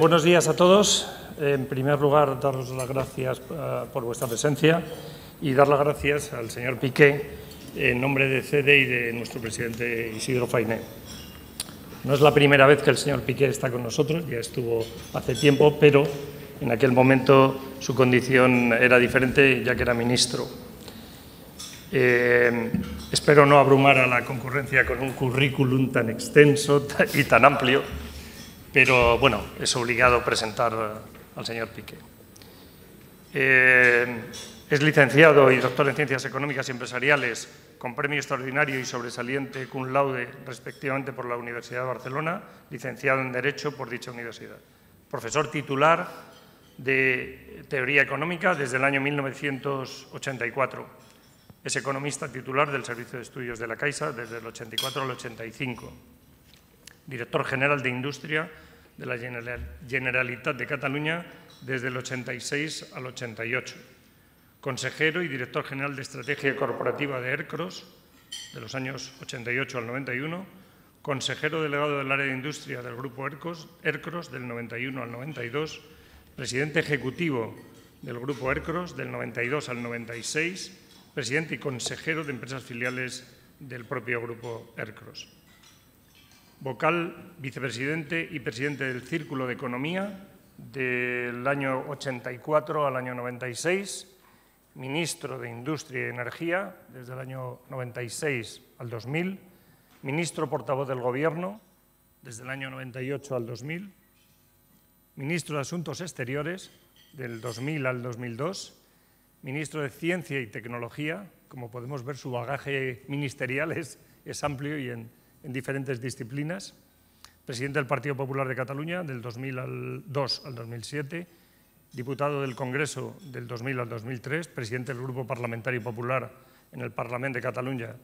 Buenos días a todos. En primer lugar, daros las gracias por vuestra presencia y dar las gracias al señor Piqué en nombre de CEDE y de nuestro presidente Isidro Fainé. No es la primera vez que el señor Piqué está con nosotros, ya estuvo hace tiempo, pero en aquel momento su condición era diferente ya que era ministro. Espero no abrumar a la concurrencia con un currículum tan extenso y tan amplio, pero bueno, es obligado presentar al señor Piqué. Es licenciado y doctor en Ciencias Económicas y Empresariales con premio extraordinario y sobresaliente cum laude respectivamente por la Universidad de Barcelona, licenciado en Derecho por dicha universidad. Profesor titular de Teoría Económica desde el año 1984. Es economista titular del Servicio de Estudios de la Caixa desde el 84 al 85. Director general de Industria de la Generalitat de Cataluña desde el 86 al 88. Consejero y director general de Estrategia Corporativa de ERCROS de los años 88 al 91. Consejero delegado del área de Industria del Grupo ERCROS del 91 al 92. Presidente ejecutivo del Grupo ERCROS del 92 al 96. Presidente y consejero de empresas filiales del propio Grupo ERCROS. Vocal, vicepresidente y presidente del Círculo de Economía del año 84 al año 96, ministro de Industria y Energía desde el año 96 al 2000, ministro portavoz del Gobierno desde el año 98 al 2000, ministro de Asuntos Exteriores del 2000 al 2002, ministro de Ciencia y Tecnología. Como podemos ver, su bagaje ministerial es amplio y en diferentes disciplinas, presidente del Partido Popular de Cataluña del 2002 al 2007, diputado del Congreso del 2000 al 2003, presidente del Grupo Parlamentario Popular en el Parlamento de Cataluña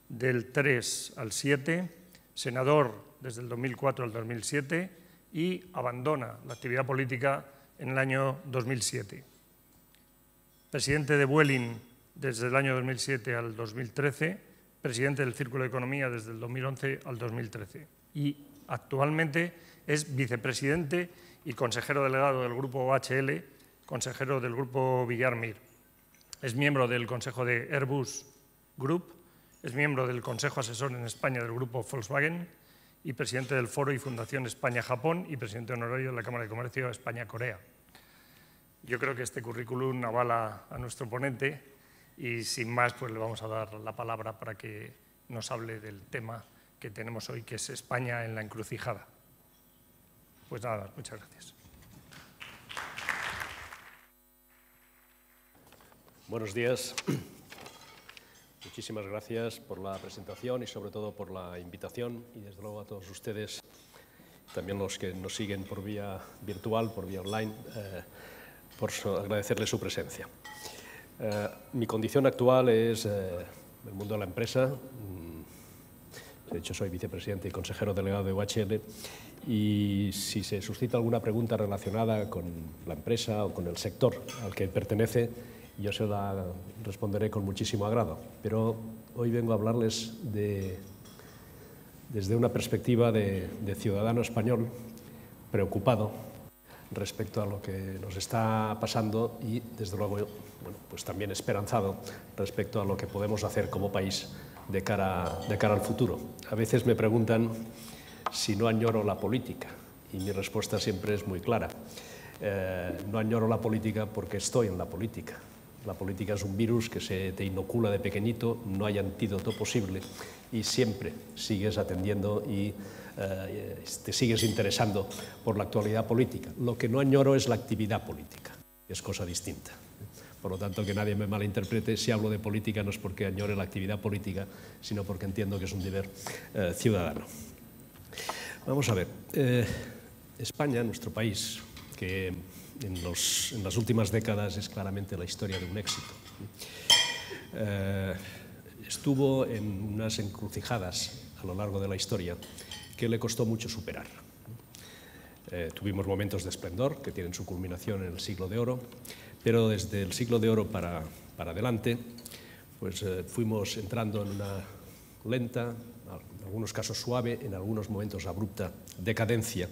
del 3 al 7, senador desde el 2004 al 2007 y abandona la actividad política en el año 2007. Presidente de Vueling desde el año 2007 al 2013, presidente del Círculo de Economía desde el 2011 al 2013 y actualmente es vicepresidente y consejero delegado del Grupo OHL, consejero del Grupo Villar-Mir. Es miembro del Consejo de Airbus Group, es miembro del Consejo Asesor en España del Grupo Volkswagen y presidente del Foro y Fundación España-Japón y presidente honorario de la Cámara de Comercio España-Corea. Yo creo que este currículum avala a nuestro ponente. Y sin más, pues le vamos a dar la palabra para que nos hable del tema que tenemos hoy, que es España en la encrucijada. Pues nada, muchas gracias. Buenos días. Muchísimas gracias por la presentación y sobre todo por la invitación y desde luego a todos ustedes, también los que nos siguen por vía virtual, por vía online, por agradecerles su presencia. Mi condición actual es el mundo de la empresa. De hecho, soy vicepresidente y consejero delegado de UHL. Y si se suscita alguna pregunta relacionada con la empresa o con el sector al que pertenece, yo se la responderé con muchísimo agrado. Pero hoy vengo a hablarles desde una perspectiva de ciudadano español preocupado respecto a lo que nos está pasando y, desde luego, bueno, pues también esperanzado respecto a lo que podemos hacer como país de cara al futuro. A veces me preguntan si no añoro la política y mi respuesta siempre es muy clara. No añoro la política porque estoy en la política. La política es un virus que se te inocula de pequeñito, no hay antídoto posible y siempre sigues atendiendo y te sigues interesando por la actualidad política. Lo que no añoro es la actividad política, es cosa distinta. Por lo tanto, que nadie me malinterprete, si hablo de política no es porque añore la actividad política, sino porque entiendo que es un deber ciudadano. Vamos a ver, España, nuestro país, que en las últimas décadas es claramente la historia de un éxito, estuvo en unas encrucijadas a lo largo de la historia que le costó mucho superar. Tuvimos momentos de esplendor que tienen su culminación en el siglo de oro, pero desde el siglo de oro para adelante pues, fuimos entrando en una lenta, en algunos casos suave, en algunos momentos abrupta decadencia,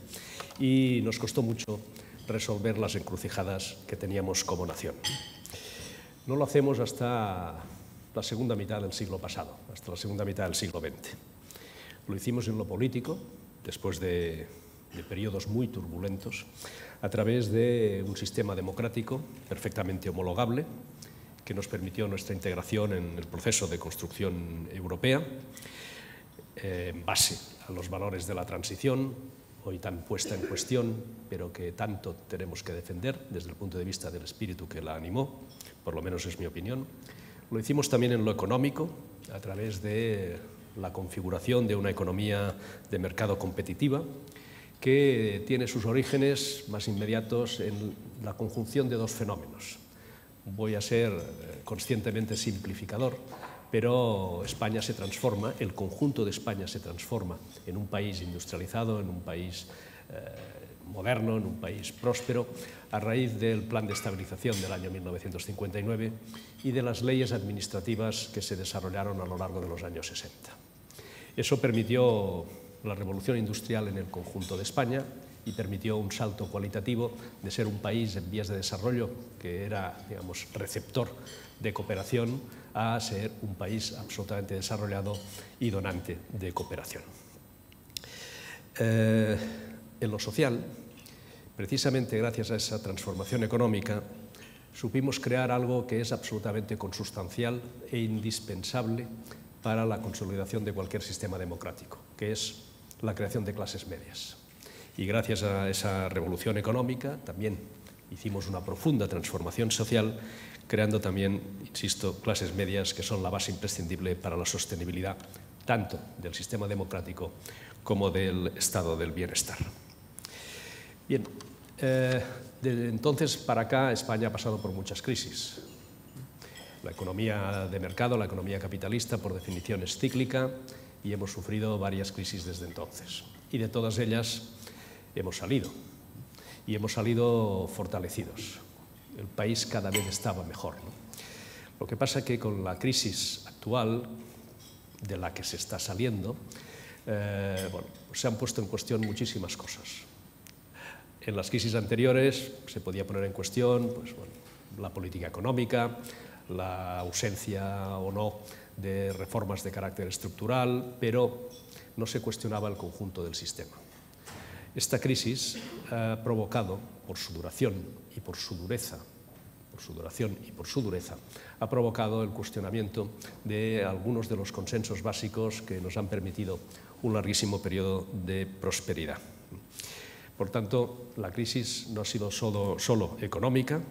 y nos costó mucho resolver las encrucijadas que teníamos como nación. No lo hacemos hasta la segunda mitad del siglo pasado, hasta la segunda mitad del siglo XX. Lo hicimos en lo político, después de periodos muy turbulentos, a través de un sistema democrático perfectamente homologable, que nos permitió nuestra integración en el proceso de construcción europea, en base a los valores de la transición, hoy tan puesta en cuestión, pero que tanto tenemos que defender desde el punto de vista del espíritu que la animó, por lo menos es mi opinión. Lo hicimos también en lo económico, a través de la configuración de una economía de mercado competitiva, que tiene sus orígenes más inmediatos en la conjunción de dos fenómenos. Voy a ser conscientemente simplificador, pero España se transforma, el conjunto de España se transforma en un país industrializado, en un país moderno, en un país próspero, a raíz del Plan de Estabilización del año 1959 y de las leyes administrativas que se desarrollaron a lo largo de los años 60. Eso permitió la revolución industrial en el conjunto de España y permitió un salto cualitativo de ser un país en vías de desarrollo, que era, digamos, receptor de cooperación, a ser un país absolutamente desarrollado y donante de cooperación. En lo social, precisamente gracias a esa transformación económica, supimos crear algo que es absolutamente consustancial e indispensable para la consolidación de cualquier sistema democrático, que es la creación de clases medias. Y gracias a esa revolución económica también hicimos una profunda transformación social, creando también, insisto, clases medias que son la base imprescindible para la sostenibilidad tanto del sistema democrático como del estado del bienestar. Bien, desde entonces para acá España ha pasado por muchas crisis. La economía de mercado, la economía capitalista, por definición es cíclica y hemos sufrido varias crisis desde entonces. Y de todas ellas hemos salido, y hemos salido fortalecidos. El país cada vez estaba mejor, ¿no? Lo que pasa es que con la crisis actual, de la que se está saliendo, se han puesto en cuestión muchísimas cosas. En las crisis anteriores se podía poner en cuestión la política económica, la ausencia o no de reformas de carácter estructural, pero no se cuestionaba el conjunto del sistema. Esta crisis ha provocado, por su duración y por su dureza, ha provocado el cuestionamiento de algunos de los consensos básicos que nos han permitido un larguísimo periodo de prosperidad. Por tanto, la crisis no ha sido solo económica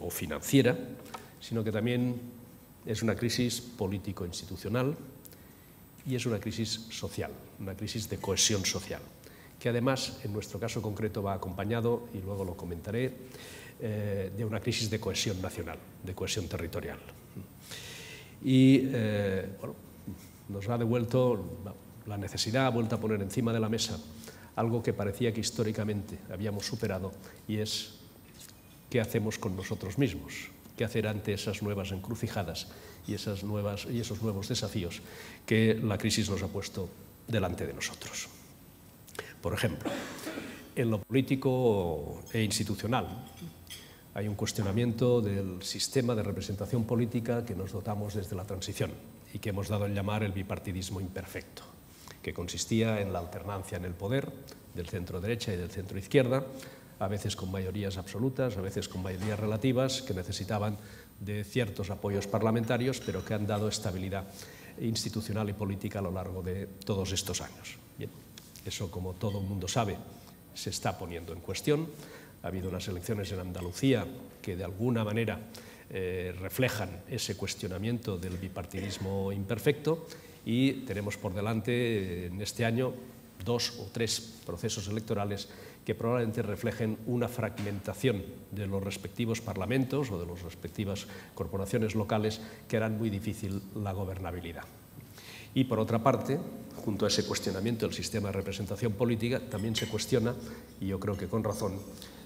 o financiera, sino que también es una crisis político-institucional y es una crisis social, una crisis de cohesión social, que además, en nuestro caso concreto, va acompañado, y luego lo comentaré, de una crisis de cohesión nacional, de cohesión territorial. Y nos ha devuelto la necesidad, ha vuelto a poner encima de la mesa algo que parecía que históricamente habíamos superado, y es qué hacemos con nosotros mismos, qué hacer ante esas nuevas encrucijadas y esos nuevos desafíos que la crisis nos ha puesto delante de nosotros. Por ejemplo, en lo político e institucional hay un cuestionamiento del sistema de representación política que nos dotamos desde la transición y que hemos dado en llamar el bipartidismo imperfecto, que consistía en la alternancia en el poder del centro-derecha y del centro-izquierda, a veces con mayorías absolutas, a veces con mayorías relativas, que necesitaban de ciertos apoyos parlamentarios, pero que han dado estabilidad institucional y política a lo largo de todos estos años. Bien, eso, como todo el mundo sabe, se está poniendo en cuestión. Ha habido unas elecciones en Andalucía que de alguna manera reflejan ese cuestionamiento del bipartidismo imperfecto, y tenemos por delante en este año 2 o 3 procesos electorales que probablemente reflejen una fragmentación de los respectivos parlamentos o de las respectivas corporaciones locales que harán muy difícil la gobernabilidad. Y por otra parte, junto a ese cuestionamiento del sistema de representación política, también se cuestiona, y yo creo que con razón,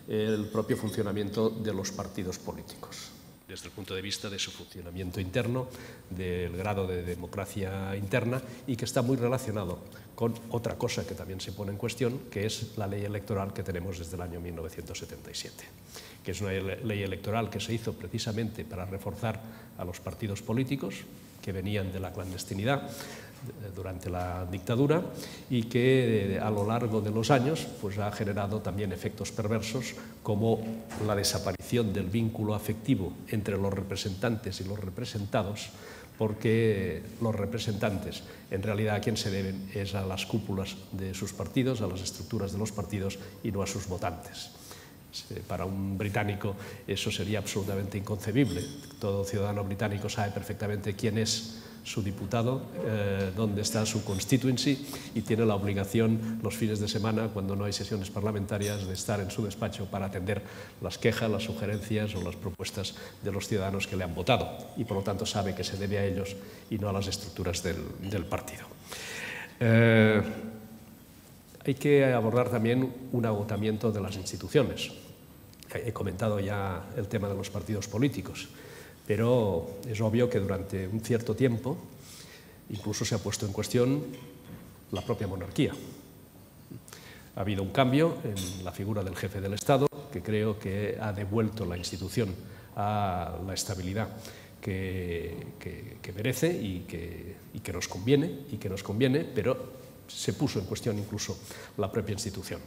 el propio funcionamiento de los partidos políticos. desde el punto de vista de su funcionamiento interno, del grado de democracia interna, y que está muy relacionado con otra cosa que también se pone en cuestión, que es la ley electoral que tenemos desde el año 1977, que es una ley electoral que se hizo precisamente para reforzar a los partidos políticos que venían de la clandestinidad durante la dictadura y que a lo largo de los años pues ha generado también efectos perversos, como la desaparición del vínculo afectivo entre los representantes y los representados, porque los representantes en realidad a quien se deben es a las cúpulas de sus partidos, a las estructuras de los partidos y no a sus votantes. Para un británico eso sería absolutamente inconcebible. Todo ciudadano británico sabe perfectamente quién es su diputado, dónde está su constituency, y tiene la obligación los fines de semana, cuando no hay sesiones parlamentarias, de estar en su despacho para atender las quejas, las sugerencias o las propuestas de los ciudadanos que le han votado, y por lo tanto sabe que se debe a ellos y no a las estructuras del partido. Hay que abordar también un agotamiento de las instituciones. He comentado ya el tema de los partidos políticos, pero es obvio que durante un cierto tiempo incluso se ha puesto en cuestión la propia monarquía. Ha habido un cambio en la figura del jefe del Estado, que creo que ha devuelto la institución a la estabilidad que merece y que nos conviene, pero se puso en cuestión incluso la propia institución.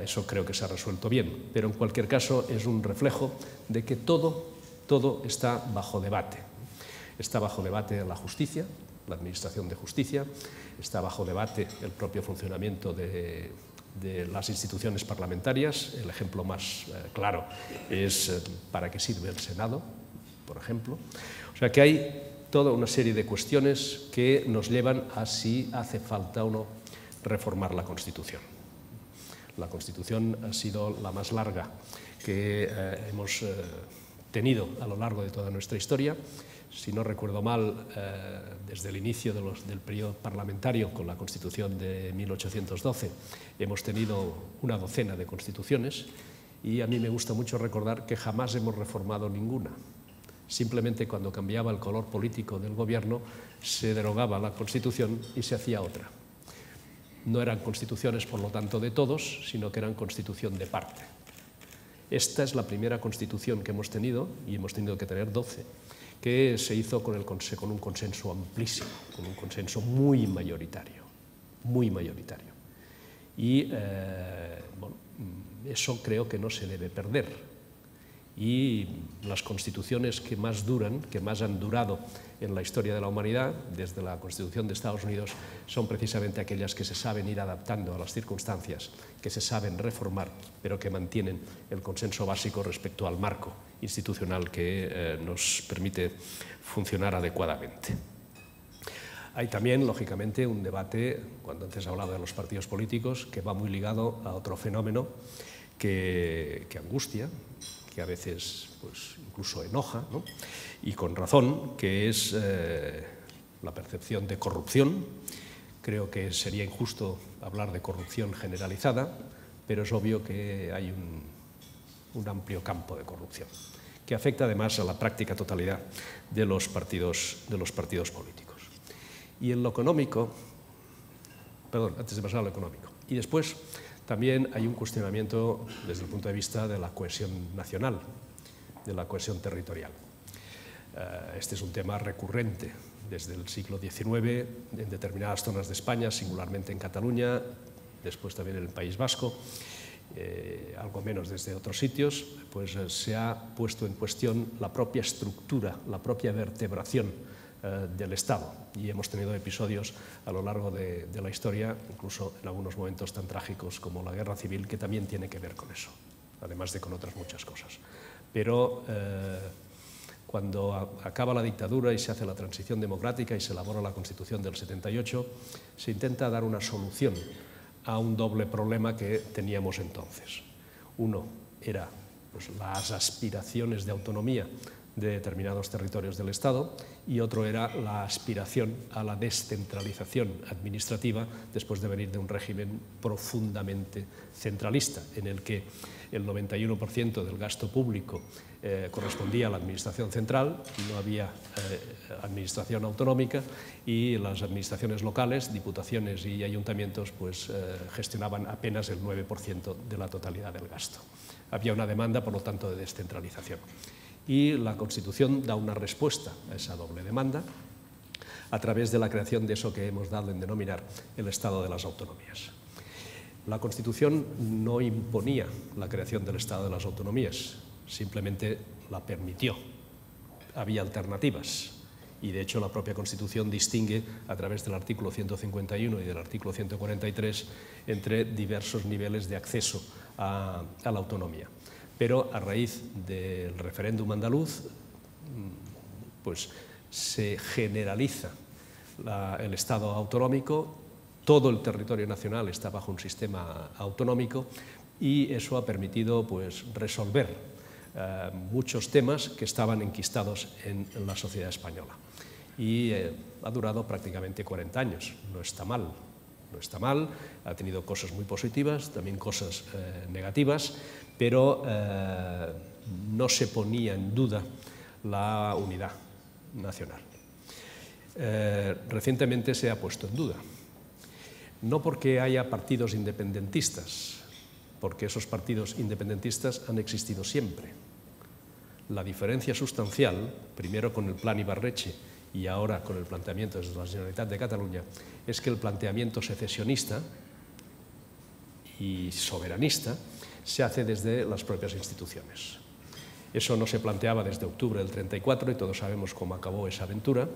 Eso creo que se ha resuelto bien, pero en cualquier caso es un reflejo de que todo está bajo debate. Está bajo debate la justicia, la administración de justicia, está bajo debate el propio funcionamiento de las instituciones parlamentarias. El ejemplo más claro es para qué sirve el Senado, por ejemplo. O sea que hay toda una serie de cuestiones que nos llevan a si hace falta o no reformar la Constitución. La Constitución ha sido la más larga que hemos tenido a lo largo de toda nuestra historia. Si no recuerdo mal, desde el inicio del periodo parlamentario, con la Constitución de 1812, hemos tenido una docena de constituciones, y a mí me gusta mucho recordar que jamás hemos reformado ninguna. Simplemente cuando cambiaba el color político del gobierno se derogaba la Constitución y se hacía otra. No eran constituciones, por lo tanto, de todos, sino que eran constitución de parte. Esta es la primera constitución que hemos tenido, y hemos tenido que tener 12, que se hizo con un consenso amplísimo, con un consenso muy mayoritario. Y bueno, eso creo que no se debe perder. Y las constituciones que más duran, que más han durado en la historia de la humanidad, desde la Constitución de Estados Unidos, son precisamente aquellas que se saben ir adaptando a las circunstancias, que se saben reformar, pero que mantienen el consenso básico respecto al marco institucional que nos permite funcionar adecuadamente. Hay también, lógicamente, un debate, cuando antes hablaba de los partidos políticos, que va muy ligado a otro fenómeno que angustia, que a veces pues, incluso enoja, ¿no? Y con razón, que es la percepción de corrupción. Creo que sería injusto hablar de corrupción generalizada, pero es obvio que hay un amplio campo de corrupción, que afecta además a la práctica totalidad de los partidos políticos. Y en lo económico, perdón, antes de pasar a lo económico, y después también hay un cuestionamiento desde el punto de vista de la cohesión nacional, de la cohesión territorial. Este es un tema recurrente desde el siglo XIX en determinadas zonas de España, singularmente en Cataluña, después también en el País Vasco, algo menos desde otros sitios, pues se ha puesto en cuestión la propia estructura, la propia vertebración del Estado, y hemos tenido episodios a lo largo de la historia, incluso en algunos momentos tan trágicos como la Guerra Civil, que también tiene que ver con eso, además de con otras muchas cosas. Pero cuando acaba la dictadura y se hace la transición democrática y se elabora la Constitución del 78, se intenta dar una solución a un doble problema que teníamos entonces. Uno era pues, las aspiraciones de autonomía de determinados territorios del Estado, y otro era la aspiración a la descentralización administrativa después de venir de un régimen profundamente centralista, en el que el 91% del gasto público correspondía a la administración central, no había administración autonómica, y las administraciones locales, diputaciones y ayuntamientos, pues gestionaban apenas el 9% de la totalidad del gasto. Había una demanda, por lo tanto, de descentralización. Y la Constitución da una respuesta a esa doble demanda a través de la creación de eso que hemos dado en denominar el Estado de las Autonomías. La Constitución no imponía la creación del Estado de las Autonomías, simplemente la permitió. Había alternativas y, de hecho, la propia Constitución distingue a través del artículo 151 y del artículo 143 entre diversos niveles de acceso a la autonomía. Pero a raíz del referéndum andaluz, pues se generaliza el Estado autonómico, todo el territorio nacional está bajo un sistema autonómico, y eso ha permitido, pues, resolver muchos temas que estaban enquistados en la sociedad española. Y ha durado prácticamente 40 años, no está mal. No está mal, ha tenido cosas muy positivas, también cosas negativas, pero no se ponía en duda la unidad nacional. Recientemente se ha puesto en duda, no porque haya partidos independentistas, porque esos partidos independentistas han existido siempre. La diferencia sustancial, primero con el Plan Ibarretxe y ahora con el planteamiento desde la Generalitat de Cataluña, es que el planteamiento secesionista y soberanista se hace desde las propias instituciones. Eso no se planteaba desde octubre del 34 y todos sabemos cómo acabó esa aventura,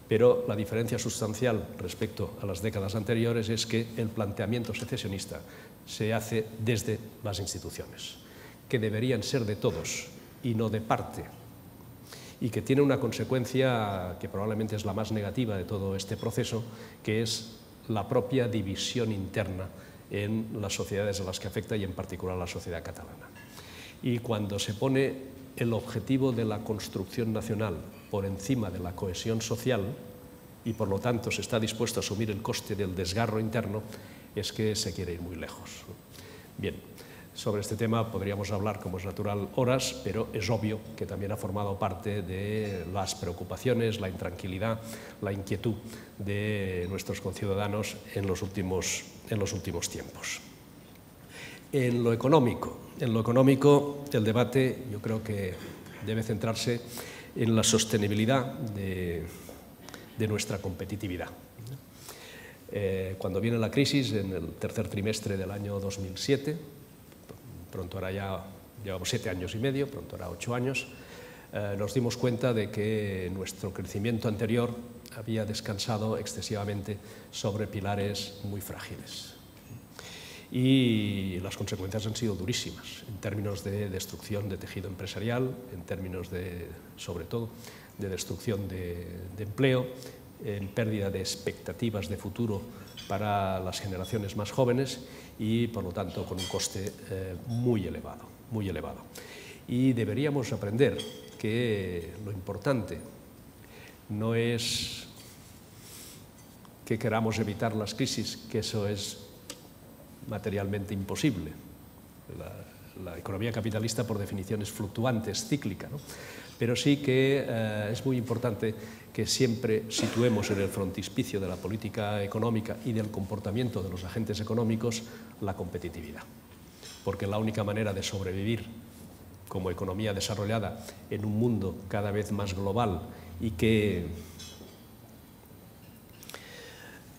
pero la diferencia sustancial respecto a las décadas anteriores es que el planteamiento secesionista se hace desde las instituciones, que deberían ser de todos y no de parte, y que tiene una consecuencia que probablemente es la más negativa de todo este proceso, que es la propia división interna en las sociedades a las que afecta y en particular la sociedad catalana. Y cuando se pone el objetivo de la construcción nacional por encima de la cohesión social y por lo tanto se está dispuesto a asumir el coste del desgarro interno, es que se quiere ir muy lejos. Bien, sobre este tema podríamos hablar, como es natural, horas, pero es obvio que también ha formado parte de las preocupaciones, la intranquilidad, la inquietud de nuestros conciudadanos en los últimos tiempos. En lo económico, el debate yo creo que debe centrarse en la sostenibilidad de nuestra competitividad. Cuando viene la crisis, en el tercer trimestre del año 2007, pronto ahora ya llevamos 7 años y medio, pronto ahora 8 años, nos dimos cuenta de que nuestro crecimiento anterior había descansado excesivamente sobre pilares muy frágiles. Y las consecuencias han sido durísimas en términos de destrucción de tejido empresarial, en términos de, sobre todo, de destrucción de empleo, en pérdida de expectativas de futuro para las generaciones más jóvenes y, por lo tanto, con un coste muy elevado, muy elevado. Y deberíamos aprender que lo importante no es que queramos evitar las crisis, que eso es materialmente imposible. La economía capitalista, por definición, es fluctuante, es cíclica, ¿no? Pero sí que es muy importante que siempre situemos en el frontispicio de la política económica y del comportamiento de los agentes económicos la competitividad. Porque la única manera de sobrevivir como economía desarrollada en un mundo cada vez más global y que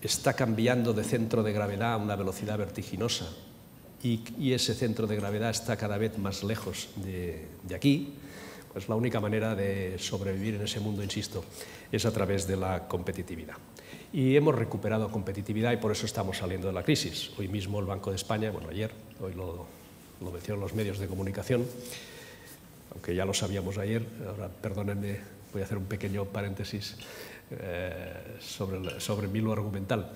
está cambiando de centro de gravedad a una velocidad vertiginosa y ese centro de gravedad está cada vez más lejos de aquí, pues la única manera de sobrevivir en ese mundo, insisto, es a través de la competitividad. Y hemos recuperado competitividad y por eso estamos saliendo de la crisis. Hoy mismo el Banco de España, bueno, ayer, hoy lo mencionan los medios de comunicación, aunque ya lo sabíamos ayer, ahora perdónenme, voy a hacer un pequeño paréntesis sobre mi hilo argumental,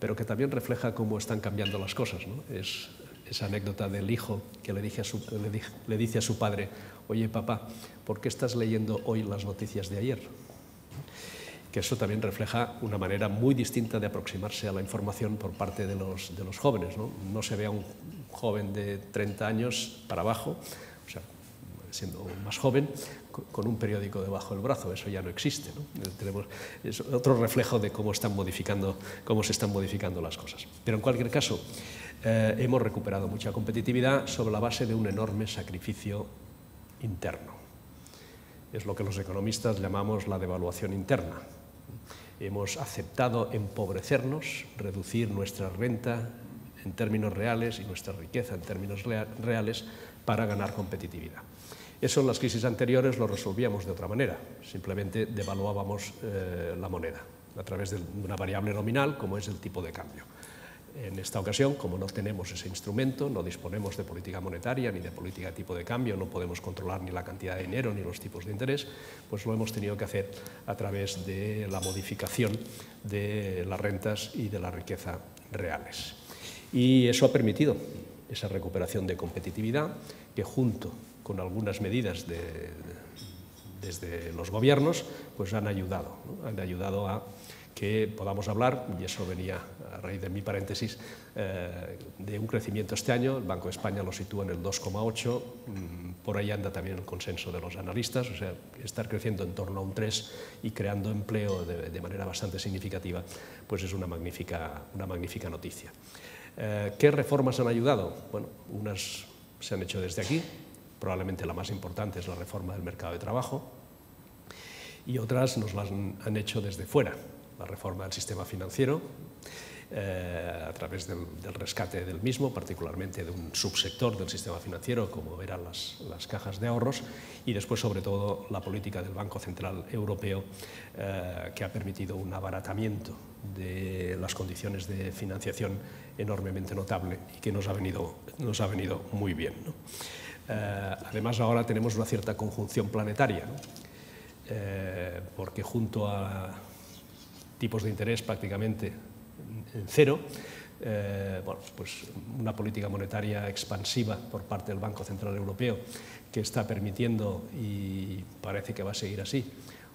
pero que también refleja cómo están cambiando las cosas, ¿no? Es esa anécdota del hijo que le dice a su padre: oye, papá, ¿por qué estás leyendo hoy las noticias de ayer? Que eso también refleja una manera muy distinta de aproximarse a la información por parte de los jóvenes, ¿no? No se ve a un joven de 30 años para abajo, o sea, siendo más joven, con un periódico debajo del brazo. Eso ya no existe, ¿no? Es otro reflejo de cómo se están modificando las cosas. Pero en cualquier caso, hemos recuperado mucha competitividad sobre la base de un enorme sacrificio interno. Es lo que los economistas llamamos la devaluación interna. Hemos aceptado empobrecernos, reducir nuestra renta en términos reales y nuestra riqueza en términos reales para ganar competitividad. Eso en las crisis anteriores lo resolvíamos de otra manera, simplemente devaluábamos la moneda a través de una variable nominal como es el tipo de cambio. En esta ocasión, como no tenemos ese instrumento, no disponemos de política monetaria ni de política de tipo de cambio, no podemos controlar ni la cantidad de dinero ni los tipos de interés, pues lo hemos tenido que hacer a través de la modificación de las rentas y de la riqueza reales. Y eso ha permitido esa recuperación de competitividad que, junto con algunas medidas desde los gobiernos, pues han ayudado, ¿no? Han ayudado a que podamos hablar, y eso venía a raíz de mi paréntesis, de un crecimiento este año. El Banco de España lo sitúa en el 2,8, por ahí anda también el consenso de los analistas, o sea, estar creciendo en torno a un 3 y creando empleo de manera bastante significativa, pues es una magnífica noticia. ¿Qué reformas han ayudado? Bueno, unas se han hecho desde aquí, probablemente la más importante es la reforma del mercado de trabajo, y otras nos las han hecho desde fuera. La reforma del sistema financiero, a través del rescate del mismo, particularmente de un subsector del sistema financiero como eran las cajas de ahorros, y después sobre todo la política del Banco Central Europeo, que ha permitido un abaratamiento de las condiciones de financiación enormemente notable y que nos ha venido muy bien, ¿no? Además, ahora tenemos una cierta conjunción planetaria, ¿no? Porque junto a tipos de interés prácticamente en cero, bueno, pues una política monetaria expansiva por parte del Banco Central Europeo que está permitiendo, y parece que va a seguir así,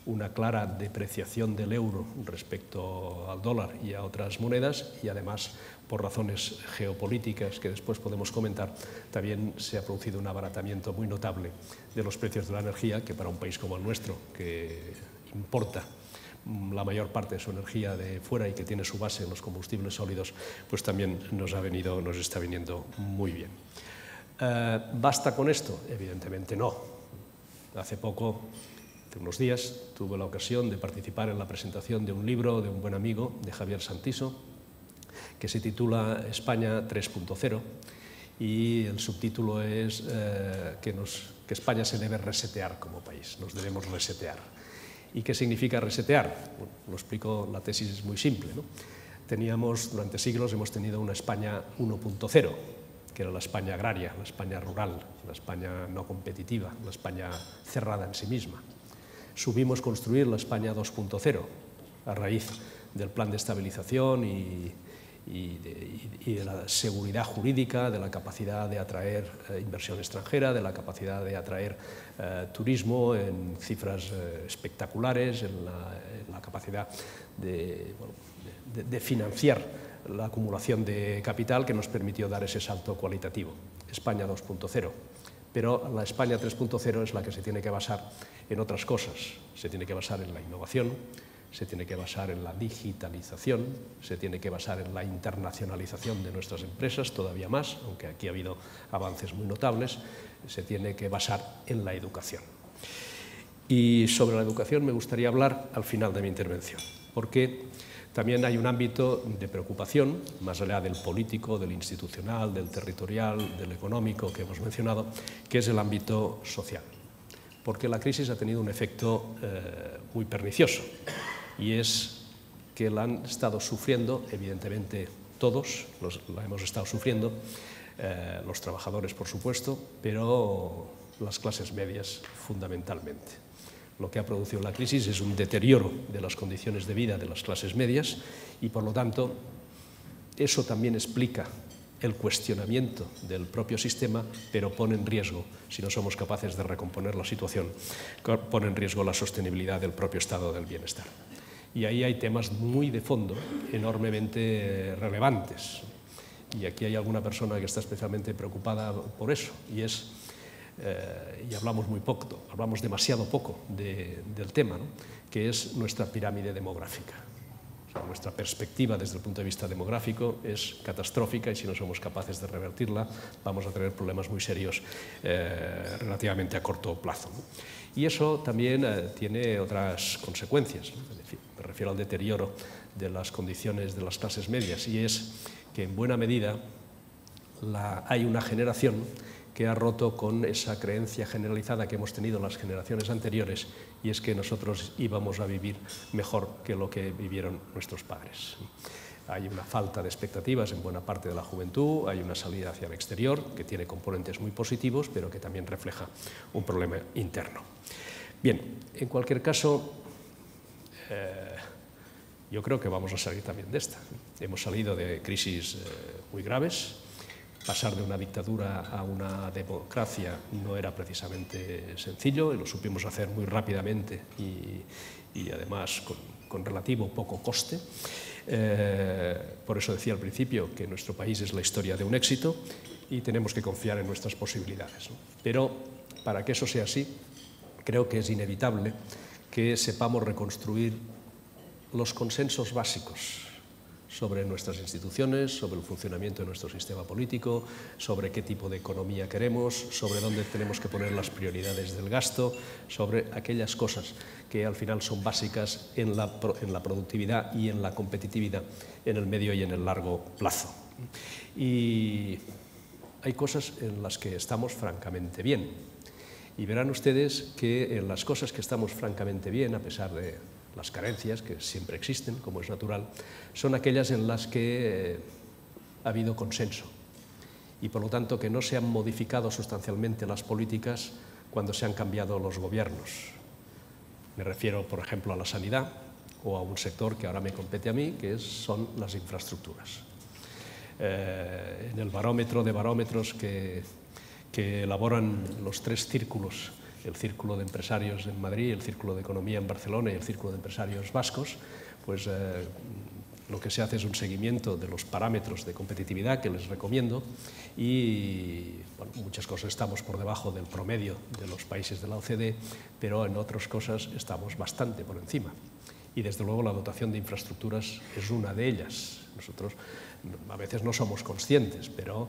una clara depreciación del euro respecto al dólar y a otras monedas, y además, por razones geopolíticas que después podemos comentar, también se ha producido un abaratamiento muy notable de los precios de la energía, que para un país como el nuestro, que importa la mayor parte de su energía de fuera y que tiene su base en los combustibles sólidos, pues también nos está viniendo muy bien. ¿Basta con esto? Evidentemente no. Hace unos días, tuve la ocasión de participar en la presentación de un libro de un buen amigo, de Javier Santiso, que se titula España 3.0, y el subtítulo es que España se debe resetear como país, nos debemos resetear. ¿Y qué significa resetear? Bueno, lo explico, la tesis es muy simple, ¿no? Durante siglos hemos tenido una España 1.0, que era la España agraria, la España rural, la España no competitiva, la España cerrada en sí misma. Supimos construir la España 2.0 a raíz del plan de estabilización y de la seguridad jurídica, de la capacidad de atraer inversión extranjera, de la capacidad de atraer turismo en cifras espectaculares, en la capacidad de financiar la acumulación de capital que nos permitió dar ese salto cualitativo. España 2.0. Pero la España 3.0 es la que se tiene que basar en otras cosas. Se tiene que basar en la innovación, se tiene que basar en la digitalización, se tiene que basar en la internacionalización de nuestras empresas, todavía más, aunque aquí ha habido avances muy notables, se tiene que basar en la educación. Y sobre la educación me gustaría hablar al final de mi intervención, porque también hay un ámbito de preocupación, más allá del político, del institucional, del territorial, del económico que hemos mencionado, que es el ámbito social. Porque la crisis ha tenido un efecto muy pernicioso, y es que la han estado sufriendo, evidentemente todos la hemos estado sufriendo, los trabajadores por supuesto, pero las clases medias fundamentalmente. Lo que ha producido la crisis es un deterioro de las condiciones de vida de las clases medias, y por lo tanto eso también explica el cuestionamiento del propio sistema, pero pone en riesgo, si no somos capaces de recomponer la situación, pone en riesgo la sostenibilidad del propio estado del bienestar. Y ahí hay temas muy de fondo, enormemente relevantes. Y aquí hay alguna persona que está especialmente preocupada por eso, y es, y hablamos muy poco, hablamos demasiado poco del tema, ¿no?, que es nuestra pirámide demográfica. O sea, nuestra perspectiva desde el punto de vista demográfico es catastrófica y si no somos capaces de revertirla vamos a tener problemas muy serios relativamente a corto plazo, ¿no? Y eso también tiene otras consecuencias, ¿no? Es decir, me refiero al deterioro de las condiciones de las clases medias, y es que en buena medida hay una generación que ha roto con esa creencia generalizada que hemos tenido las generaciones anteriores, y es que nosotros íbamos a vivir mejor que lo que vivieron nuestros padres. Hay una falta de expectativas en buena parte de la juventud, hay una salida hacia el exterior que tiene componentes muy positivos, pero que también refleja un problema interno. Bien, en cualquier caso, yo creo que vamos a salir también de esta. Hemos salido de crisis muy graves. Pasar de una dictadura a una democracia no era precisamente sencillo, y lo supimos hacer muy rápidamente y además con relativo poco coste. Por eso decía al principio que nuestro país es la historia de un éxito y tenemos que confiar en nuestras posibilidades, ¿no? Pero para que eso sea así, creo que es inevitable que sepamos reconstruir los consensos básicos sobre nuestras instituciones, sobre el funcionamiento de nuestro sistema político, sobre qué tipo de economía queremos, sobre dónde tenemos que poner las prioridades del gasto, sobre aquellas cosas que al final son básicas en la productividad y en la competitividad en el medio y en el largo plazo. Y hay cosas en las que estamos francamente bien. Y verán ustedes que en las cosas que estamos francamente bien, a pesar de las carencias que siempre existen, como es natural, son aquellas en las que ha habido consenso y, por lo tanto, que no se han modificado sustancialmente las políticas cuando se han cambiado los gobiernos. Me refiero, por ejemplo, a la sanidad o a un sector que ahora me compete a mí, que son las infraestructuras. En el barómetro de barómetros que elaboran los tres círculos, el Círculo de Empresarios en Madrid, el Círculo de Economía en Barcelona y el Círculo de Empresarios Vascos, pues lo que se hace es un seguimiento de los parámetros de competitividad que les recomiendo y bueno, muchas cosas estamos por debajo del promedio de los países de la OCDE, pero en otras cosas estamos bastante por encima. Y desde luego la dotación de infraestructuras es una de ellas. Nosotros a veces no somos conscientes, pero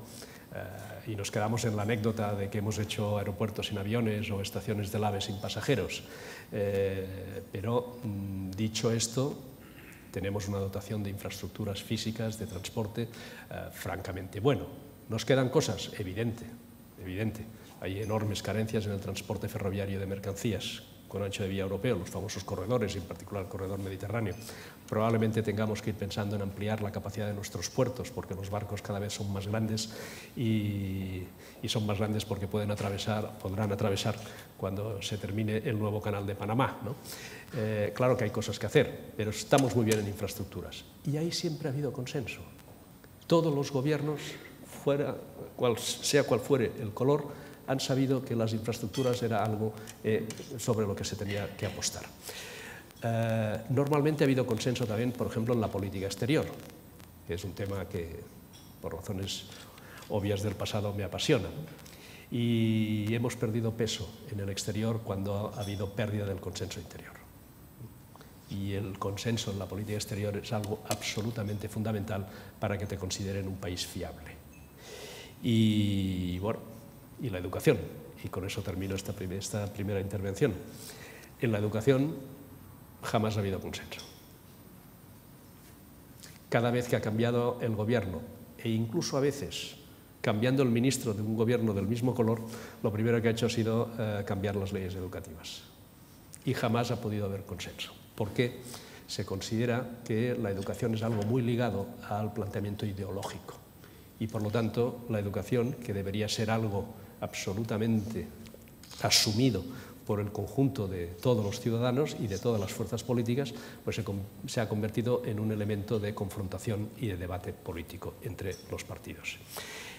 y nos quedamos en la anécdota de que hemos hecho aeropuertos sin aviones o estaciones del AVE sin pasajeros. Pero dicho esto, tenemos una dotación de infraestructuras físicas, de transporte, francamente bueno. ¿Nos quedan cosas? Evidente. Hay enormes carencias en el transporte ferroviario de mercancías con ancho de vía europeo, los famosos corredores, y en particular el corredor mediterráneo. Probablemente tengamos que ir pensando en ampliar la capacidad de nuestros puertos, porque los barcos cada vez son más grandes y son más grandes porque podrán atravesar cuando se termine el nuevo canal de Panamá, ¿no? Claro que hay cosas que hacer, pero estamos muy bien en infraestructuras. Y ahí siempre ha habido consenso. Todos los gobiernos, sea cual fuere el color, han sabido que las infraestructuras era algo sobre lo que se tenía que apostar. Normalmente ha habido consenso también, por ejemplo, en la política exterior, que es un tema que, por razones obvias del pasado, me apasiona. Y hemos perdido peso en el exterior cuando ha habido pérdida del consenso interior. Y el consenso en la política exterior es algo absolutamente fundamental para que te consideren un país fiable. Y bueno, y la educación, y con eso termino esta primera intervención. En la educación jamás ha habido consenso. Cada vez que ha cambiado el gobierno, e incluso a veces cambiando el ministro de un gobierno del mismo color, lo primero que ha hecho ha sido cambiar las leyes educativas. Y jamás ha podido haber consenso, porque se considera que la educación es algo muy ligado al planteamiento ideológico. Y por lo tanto, la educación, que debería ser algo absolutamente asumido por el conjunto de todos los ciudadanos y de todas las fuerzas políticas, pues se ha convertido en un elemento de confrontación y de debate político entre los partidos.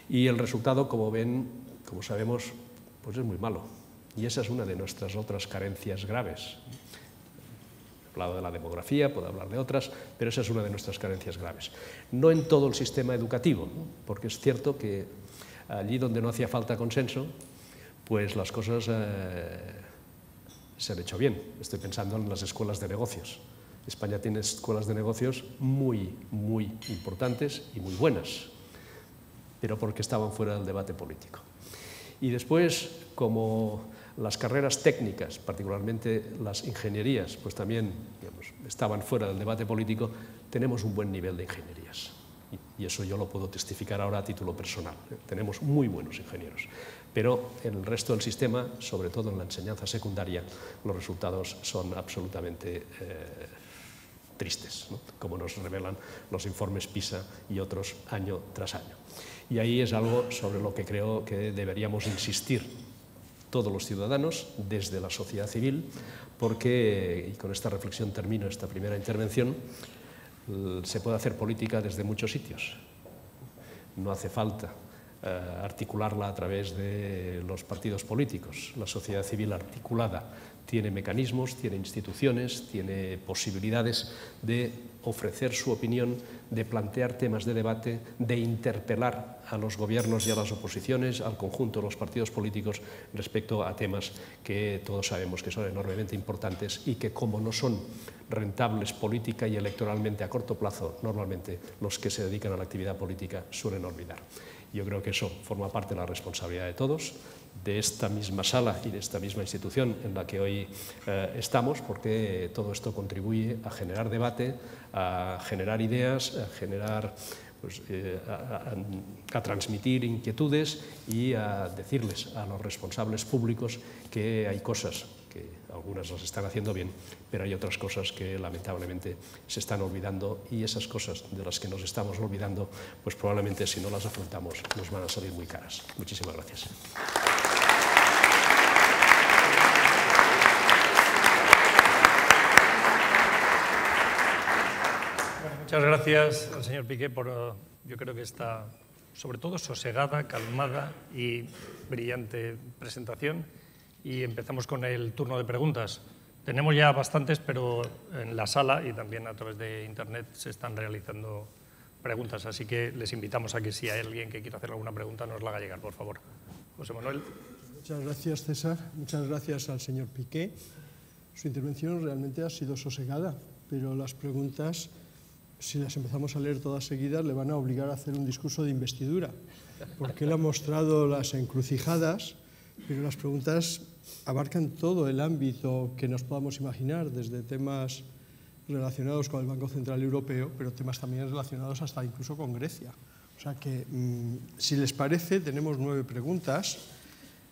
Y el resultado, como ven, como sabemos, pues es muy malo. Y esa es una de nuestras otras carencias graves. He hablado de la demografía, puedo hablar de otras, pero esa es una de nuestras carencias graves. No en todo el sistema educativo, ¿no? Porque es cierto que allí donde no hacía falta consenso, pues las cosas se han hecho bien. Estoy pensando en las escuelas de negocios. España tiene escuelas de negocios muy, muy importantes y muy buenas, pero porque estaban fuera del debate político. Y después, como las carreras técnicas, particularmente las ingenierías, pues también, digamos, estaban fuera del debate político, tenemos un buen nivel de ingenierías. Y eso yo lo puedo testificar ahora a título personal. Tenemos muy buenos ingenieros. Pero en el resto del sistema, sobre todo en la enseñanza secundaria, los resultados son absolutamente tristes, ¿no? Como nos revelan los informes PISA y otros año tras año. Y ahí es algo sobre lo que creo que deberíamos insistir todos los ciudadanos, desde la sociedad civil, porque, y con esta reflexión termino esta primera intervención, se puede hacer política desde muchos sitios. No hace falta articularla a través de los partidos políticos. La sociedad civil articulada tiene mecanismos, tiene instituciones, tiene posibilidades de ofrecer su opinión, de plantear temas de debate, de interpelar a los gobiernos y a las oposiciones, al conjunto de los partidos políticos respecto a temas que todos sabemos que son enormemente importantes y que, como no son rentables política y electoralmente a corto plazo, normalmente los que se dedican a la actividad política suelen olvidar. Yo creo que eso forma parte de la responsabilidad de todos, de esta misma sala y de esta misma institución en la que hoy estamos, porque todo esto contribuye a generar debate, a generar ideas, a generar, pues, a transmitir inquietudes y a decirles a los responsables públicos que hay cosas que algunas las están haciendo bien, pero hay otras cosas que lamentablemente se están olvidando, y esas cosas de las que nos estamos olvidando, pues probablemente si no las afrontamos nos van a salir muy caras. Muchísimas gracias. Muchas gracias al señor Piqué por, yo creo que esta, sobre todo, sosegada, calmada y brillante presentación. Y empezamos con el turno de preguntas. Tenemos ya bastantes, pero en la sala y también a través de Internet se están realizando preguntas, así que les invitamos a que si hay alguien que quiera hacer alguna pregunta nos la haga llegar, por favor. José Manuel. Muchas gracias, César. Muchas gracias al señor Piqué. Su intervención realmente ha sido sosegada, pero las preguntas, si las empezamos a leer todas seguidas, le van a obligar a hacer un discurso de investidura, porque él ha mostrado las encrucijadas, pero las preguntas abarcan todo el ámbito que nos podamos imaginar, desde temas relacionados con el Banco Central Europeo, pero temas también relacionados hasta incluso con Grecia. O sea que, si les parece, tenemos 9 preguntas,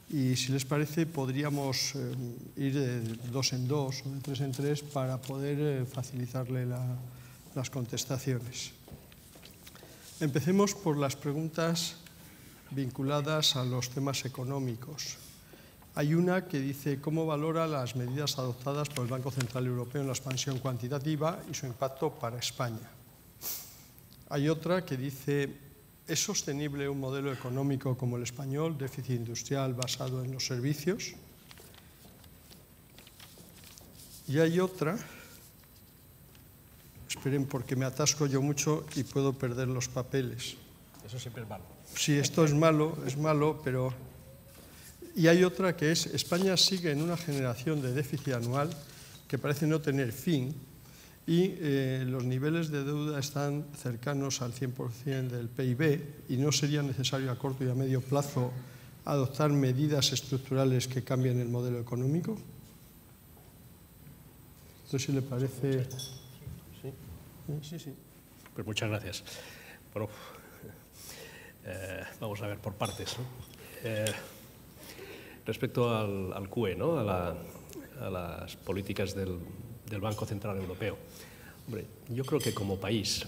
y si les parece podríamos ir de 2 en 2 o de 3 en 3 para poder facilitarle las contestaciones. Empecemos por las preguntas vinculadas a los temas económicos. Hay una que dice: ¿cómo valora las medidas adoptadas por el Banco Central Europeo en la expansión cuantitativa y su impacto para España? Hay otra que dice: ¿es sostenible un modelo económico como el español, déficit industrial basado en los servicios? Y hay otra, esperen porque me atasco yo mucho y puedo perder los papeles. Eso siempre es malo. Sí, esto es malo, pero... Y hay otra que es: España sigue en una generación de déficit anual que parece no tener fin, y los niveles de deuda están cercanos al 100% del PIB, y no sería necesario a corto y a medio plazo adoptar medidas estructurales que cambien el modelo económico. Entonces, si le parece... Sí. Pues muchas gracias. Bueno, vamos a ver por partes, ¿no? Respecto al QE, ¿no? a las políticas del Banco Central Europeo. Hombre, yo creo que como país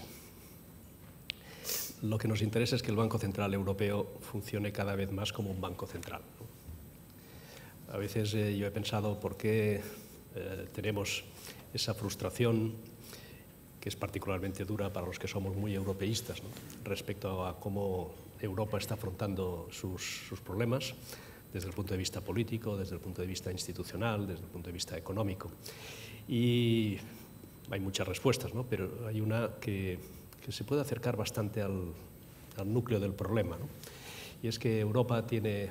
lo que nos interesa es que el Banco Central Europeo funcione cada vez más como un banco central, ¿no? A veces yo he pensado por qué tenemos esa frustración que es particularmente dura para los que somos muy europeístas, ¿no?, respecto a cómo Europa está afrontando sus problemas desde el punto de vista político, desde el punto de vista institucional, desde el punto de vista económico. Y hay muchas respuestas, ¿no?, pero hay una que se puede acercar bastante al núcleo del problema, ¿no?, y es que Europa tiene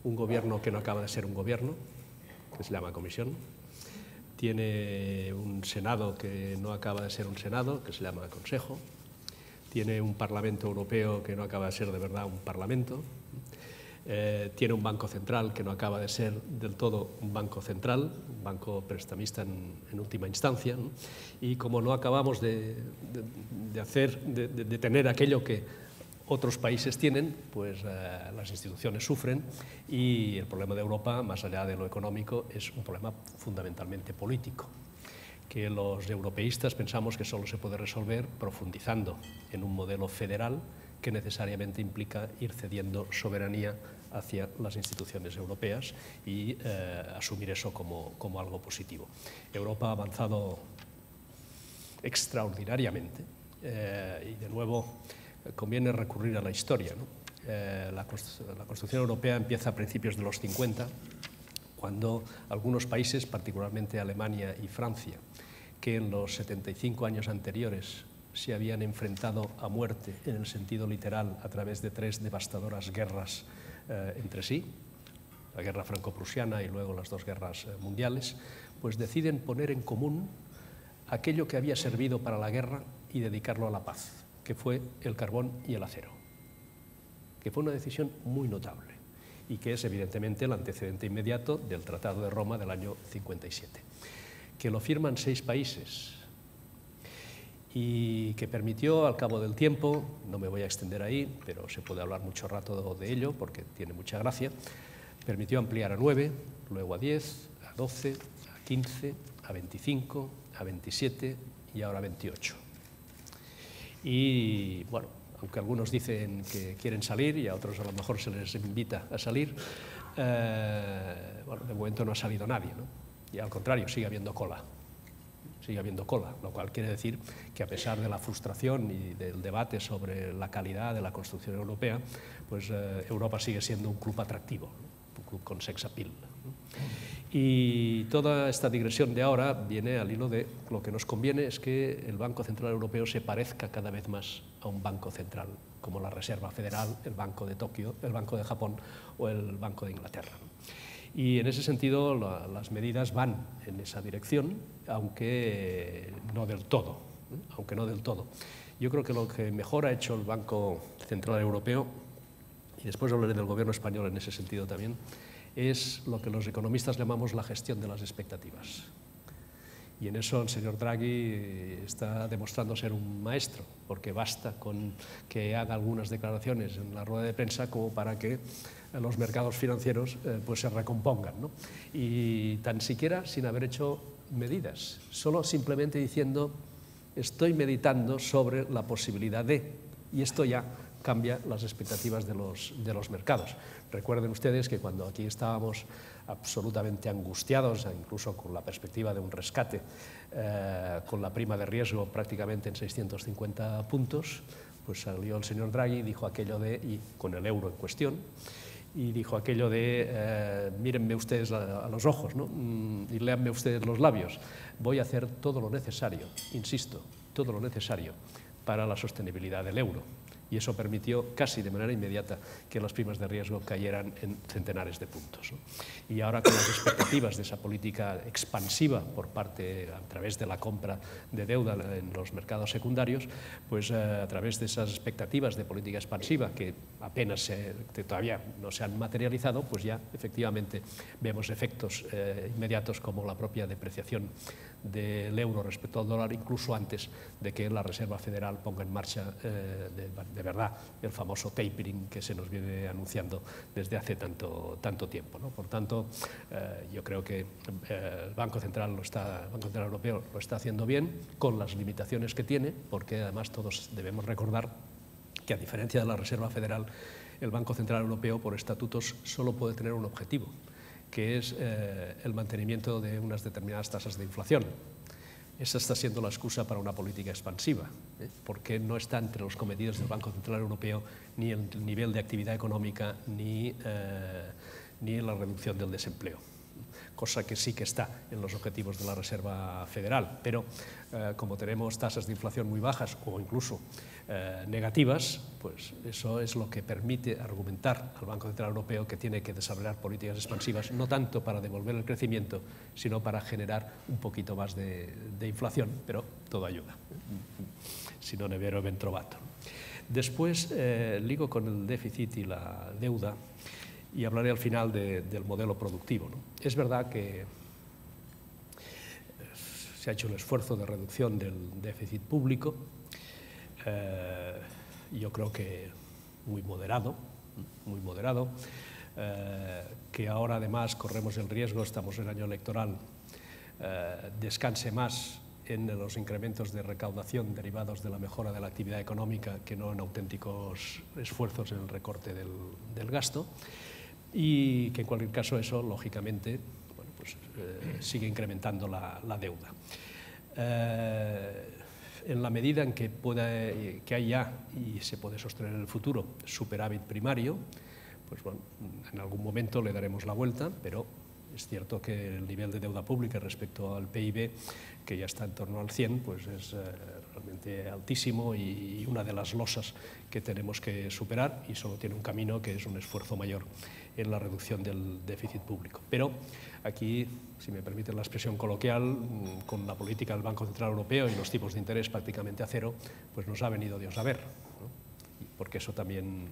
un gobierno que no acaba de ser un gobierno, que se llama Comisión, tiene un Senado que no acaba de ser un Senado, que se llama Consejo, tiene un Parlamento Europeo que no acaba de ser de verdad un Parlamento, tiene un Banco Central que no acaba de ser del todo un Banco Central, un banco prestamista en última instancia, ¿no?, y como no acabamos de tener aquello que otros países tienen, pues las instituciones sufren, y el problema de Europa, más allá de lo económico, es un problema fundamentalmente político, que los europeístas pensamos que solo se puede resolver profundizando en un modelo federal que necesariamente implica ir cediendo soberanía hacia las instituciones europeas y asumir eso como algo positivo. Europa ha avanzado extraordinariamente y, de nuevo, conviene recurrir a la historia, ¿no? La construcción europea empieza a principios de los 50, cuando algunos países, particularmente Alemania y Francia, que en los 75 años anteriores se habían enfrentado a muerte en el sentido literal a través de 3 devastadoras guerras entre sí, la guerra franco-prusiana y luego las 2 guerras mundiales, pues deciden poner en común aquello que había servido para la guerra y dedicarlo a la paz, que fue el carbón y el acero, que fue una decisión muy notable y que es evidentemente el antecedente inmediato del Tratado de Roma del año 57, que lo firman 6 países y que permitió al cabo del tiempo, no me voy a extender ahí, pero se puede hablar mucho rato de ello porque tiene mucha gracia, permitió ampliar a 9, luego a 10, a 12, a 15, a 25, a 27 y ahora a 28. Y bueno, aunque algunos dicen que quieren salir y a otros a lo mejor se les invita a salir, bueno, de momento no ha salido nadie, ¿no? Y al contrario, sigue habiendo cola, lo cual quiere decir que a pesar de la frustración y del debate sobre la calidad de la construcción europea, pues Europa sigue siendo un club atractivo, ¿no?, un club con sex appeal, ¿no? Y toda esta digresión de ahora viene al hilo de lo que nos conviene es que el Banco Central Europeo se parezca cada vez más a un banco central, como la Reserva Federal, el Banco de Tokio, el Banco de Japón o el Banco de Inglaterra. Y en ese sentido las medidas van en esa dirección, aunque no del todo, Yo creo que lo que mejor ha hecho el Banco Central Europeo, y después hablaré del gobierno español en ese sentido también, es lo que los economistas llamamos la gestión de las expectativas. Y en eso el señor Draghi está demostrando ser un maestro, porque basta con que haga algunas declaraciones en la rueda de prensa como para que los mercados financieros pues se recompongan, ¿no? Y tan siquiera sin haber hecho medidas, solo simplemente diciendo estoy meditando sobre la posibilidad de, y esto ya cambia las expectativas de los mercados. Recuerden ustedes que cuando aquí estábamos absolutamente angustiados, incluso con la perspectiva de un rescate, con la prima de riesgo prácticamente en 650 puntos, pues salió el señor Draghi y dijo aquello de, y con el euro en cuestión, y dijo aquello de mírenme ustedes a los ojos, ¿no?, y léanme ustedes los labios, voy a hacer todo lo necesario, insisto, todo lo necesario para la sostenibilidad del euro. Y eso permitió casi de manera inmediata que las primas de riesgo cayeran en centenares de puntos, ¿no? Y ahora con las expectativas de esa política expansiva por parte, a través de la compra de deuda en los mercados secundarios, pues a través de esas expectativas de política expansiva que apenas todavía no se han materializado, pues ya efectivamente vemos efectos inmediatos como la propia depreciación del euro respecto al dólar, incluso antes de que la Reserva Federal ponga en marcha de verdad el famoso tapering que se nos viene anunciando desde hace tanto tiempo, ¿no? Por tanto, yo creo que el Banco Central Europeo lo está haciendo bien, con las limitaciones que tiene, porque además todos debemos recordar que a diferencia de la Reserva Federal, el Banco Central Europeo, por estatutos, solo puede tener un objetivo, que es el mantenimiento de unas determinadas tasas de inflación. Esa está siendo la excusa para una política expansiva, porque no está entre los cometidos del Banco Central Europeo ni el nivel de actividad económica ni la reducción del desempleo, cosa que sí que está en los objetivos de la Reserva Federal. Pero como tenemos tasas de inflación muy bajas o incluso negativas, pues eso es lo que permite argumentar al Banco Central Europeo que tiene que desarrollar políticas expansivas, no tanto para devolver el crecimiento, sino para generar un poquito más de inflación, pero todo ayuda, si non è vero ben trovato. Después ligo con el déficit y la deuda y hablaré al final del modelo productivo, ¿no? Es verdad que se ha hecho un esfuerzo de reducción del déficit público, yo creo que muy moderado, que ahora además corremos el riesgo, estamos en el año electoral, descanse más en los incrementos de recaudación derivados de la mejora de la actividad económica que no en auténticos esfuerzos en el recorte del gasto, y que en cualquier caso eso, lógicamente, bueno, pues, sigue incrementando la deuda. En la medida en que hay ya y se puede sostener en el futuro superávit primario, pues bueno, en algún momento le daremos la vuelta, pero es cierto que el nivel de deuda pública respecto al PIB, que ya está en torno al 100, pues es realmente altísimo y una de las losas que tenemos que superar, y solo tiene un camino, que es un esfuerzo mayor en la reducción del déficit público. Pero aquí, si me permiten la expresión coloquial, con la política del Banco Central Europeo y los tipos de interés prácticamente a cero, pues nos ha venido Dios a ver, ¿no? Porque eso también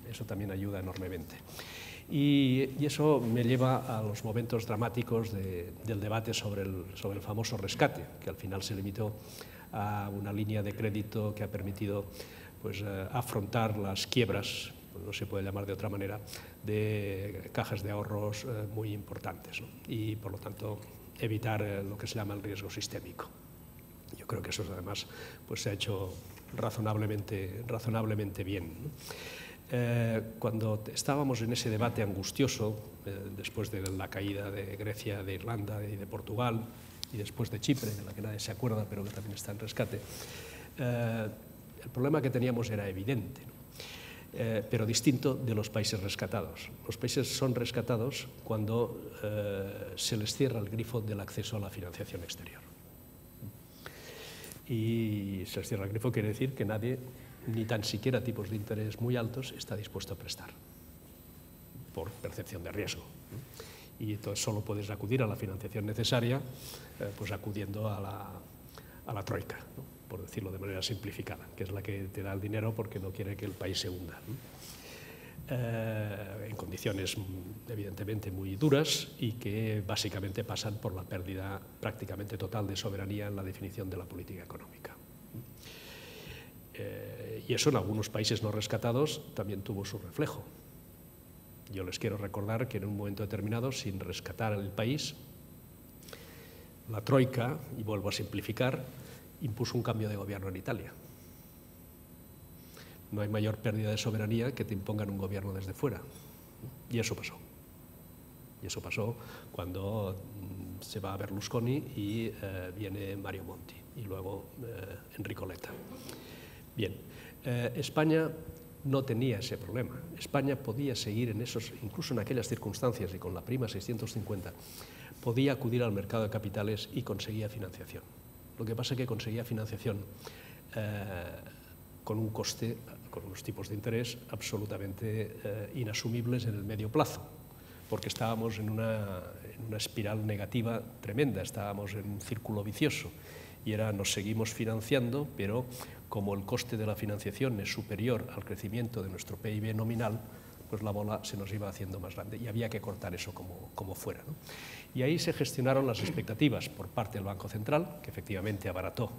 ayuda enormemente. Y eso me lleva a los momentos dramáticos del debate sobre el famoso rescate, que al final se limitó a una línea de crédito que ha permitido pues, afrontar las quiebras, no se puede llamar de otra manera, de cajas de ahorros muy importantes, ¿no? Y, por lo tanto, evitar lo que se llama el riesgo sistémico. Yo creo que eso, además, pues, se ha hecho razonablemente bien, ¿no? Cuando estábamos en ese debate angustioso, después de la caída de Grecia, de Irlanda y de Portugal, y después de Chipre, de la que nadie se acuerda, pero que también está en rescate, el problema que teníamos era evidente, ¿no? Pero distinto de los países rescatados. Los países son rescatados cuando se les cierra el grifo del acceso a la financiación exterior. Y se les cierra el grifo quiere decir que nadie, ni tan siquiera tipos de interés muy altos, está dispuesto a prestar, por percepción de riesgo. Y entonces solo puedes acudir a la financiación necesaria pues acudiendo a la troika, ¿no? Por decirlo de manera simplificada, que es la que te da el dinero porque no quiere que el país se hunda, ¿no? En condiciones evidentemente muy duras y que básicamente pasan por la pérdida prácticamente total de soberanía en la definición de la política económica. Y eso en algunos países no rescatados también tuvo su reflejo. Yo les quiero recordar que en un momento determinado, sin rescatar el país, la troika, y vuelvo a simplificar, impuso un cambio de gobierno en Italia. No hay mayor pérdida de soberanía que te impongan un gobierno desde fuera. Y eso pasó. Y eso pasó cuando se va a Berlusconi y viene Mario Monti y luego Enrico Letta. Bien, España no tenía ese problema. España podía seguir en esos, incluso en aquellas circunstancias y con la prima 650, podía acudir al mercado de capitales y conseguía financiación. Lo que pasa es que conseguía financiación con un coste, con unos tipos de interés absolutamente inasumibles en el medio plazo, porque estábamos en una espiral negativa tremenda, estábamos en un círculo vicioso, y nos seguimos financiando, pero como el coste de la financiación es superior al crecimiento de nuestro PIB nominal, pues la bola se nos iba haciendo más grande y había que cortar eso como fuera, ¿no? Y ahí se gestionaron las expectativas por parte del Banco Central, que efectivamente abarató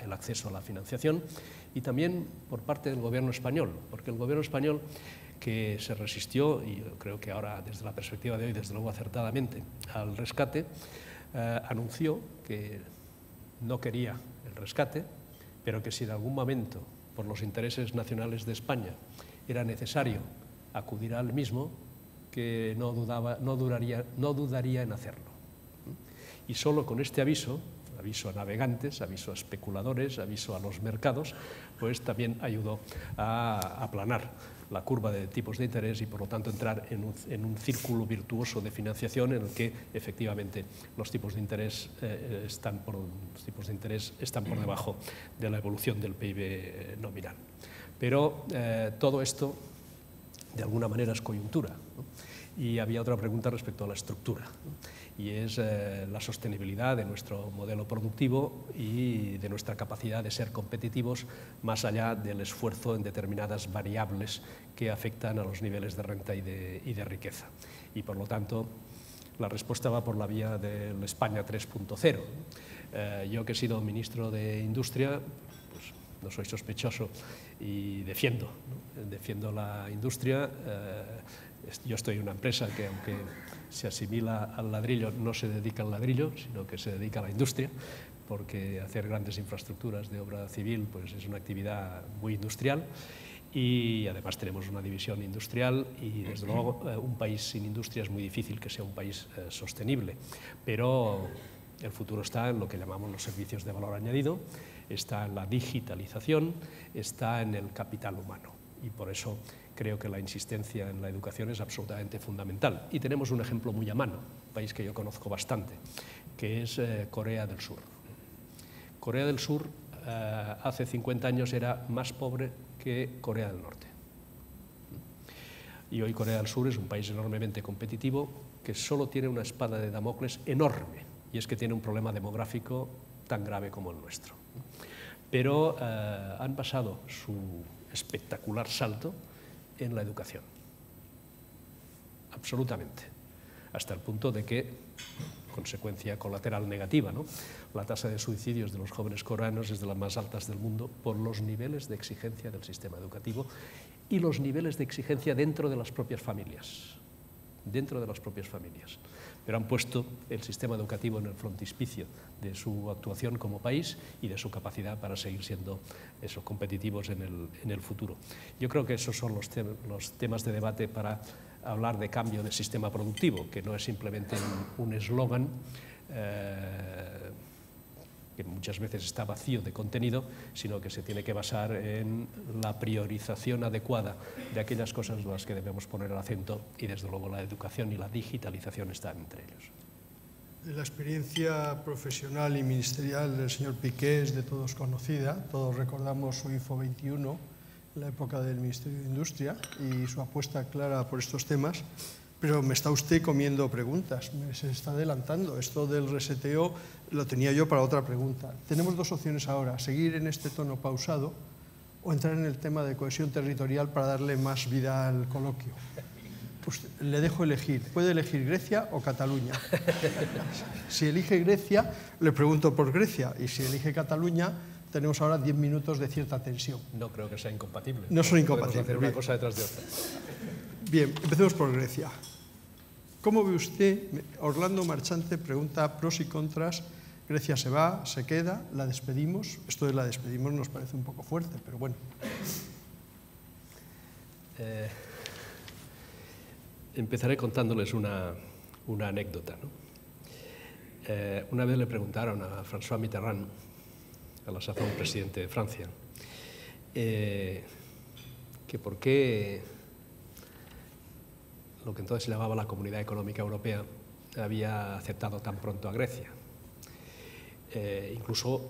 el acceso a la financiación, y también por parte del gobierno español, porque el gobierno español, que se resistió, y yo creo que ahora desde la perspectiva de hoy, desde luego acertadamente, al rescate, anunció que no quería el rescate, pero que si en algún momento por los intereses nacionales de España era necesario acudir al mismo, que no dudaría en hacerlo. Y solo con este aviso a navegantes, aviso a especuladores, aviso a los mercados, pues también ayudó a aplanar la curva de tipos de interés y, por lo tanto, entrar en un círculo virtuoso de financiación en el que, efectivamente, los tipos de interés están por debajo de la evolución del PIB nominal. Pero todo esto, de alguna manera, es coyuntura, ¿no? Y había otra pregunta respecto a la estructura, ¿no? Y es la sostenibilidad de nuestro modelo productivo y de nuestra capacidad de ser competitivos más allá del esfuerzo en determinadas variables que afectan a los niveles de renta y de riqueza. Y, por lo tanto, la respuesta va por la vía del España 3.0. Yo, que he sido ministro de Industria, pues no soy sospechoso y defiendo la industria. Yo estoy en una empresa que, aunque se asimila al ladrillo, no se dedica al ladrillo, sino que se dedica a la industria, porque hacer grandes infraestructuras de obra civil pues es una actividad muy industrial, y además tenemos una división industrial, y desde luego un país sin industria es muy difícil que sea un país sostenible. Pero el futuro está en lo que llamamos los servicios de valor añadido, está en la digitalización, está en el capital humano, y por eso creo que la insistencia en la educación es absolutamente fundamental. Y tenemos un ejemplo muy a mano, un país que yo conozco bastante, que es Corea del Sur. Corea del Sur hace 50 años era más pobre que Corea del Norte. Y hoy Corea del Sur es un país enormemente competitivo, que solo tiene una espada de Damocles enorme, y es que tiene un problema demográfico tan grave como el nuestro. Pero han basado su espectacular salto en la educación, absolutamente, hasta el punto de que, consecuencia colateral negativa, ¿no?, la tasa de suicidios de los jóvenes coreanos es de las más altas del mundo por los niveles de exigencia del sistema educativo y los niveles de exigencia dentro de las propias familias. Pero han puesto el sistema educativo en el frontispicio de su actuación como país y de su capacidad para seguir siendo competitivos en el futuro. Yo creo que esos son los temas de debate para hablar de cambio del sistema productivo, que no es simplemente un eslogan que muchas veces está vacío de contenido, sino que se tiene que basar en la priorización adecuada de aquellas cosas en las que debemos poner el acento, y desde luego la educación y la digitalización están entre ellos. La experiencia profesional y ministerial del señor Piqué es de todos conocida. Todos recordamos su Info 21 en la época del Ministerio de Industria y su apuesta clara por estos temas. Pero me está usted comiendo preguntas, se está adelantando. Esto del reseteo lo tenía yo para otra pregunta. Tenemos dos opciones ahora: seguir en este tono pausado o entrar en el tema de cohesión territorial para darle más vida al coloquio. Pues le dejo elegir. Puede elegir Grecia o Cataluña. Si elige Grecia, le pregunto por Grecia, y si elige Cataluña, tenemos ahora 10 minutos de cierta tensión. No creo que sea incompatible. No son incompatibles. Podemos hacer una cosa detrás de otra. Bien, empecemos por Grecia. ¿Cómo ve usted? Orlando Marchante pregunta pros y contras. Grecia se va, se queda, la despedimos. Esto de la despedimos nos parece un poco fuerte, pero bueno. Empezaré contándoles una anécdota, ¿no? Una vez le preguntaron a François Mitterrand, a la sazón presidente de Francia, que por qué lo que entonces se llamaba la Comunidad Económica Europea había aceptado tan pronto a Grecia, incluso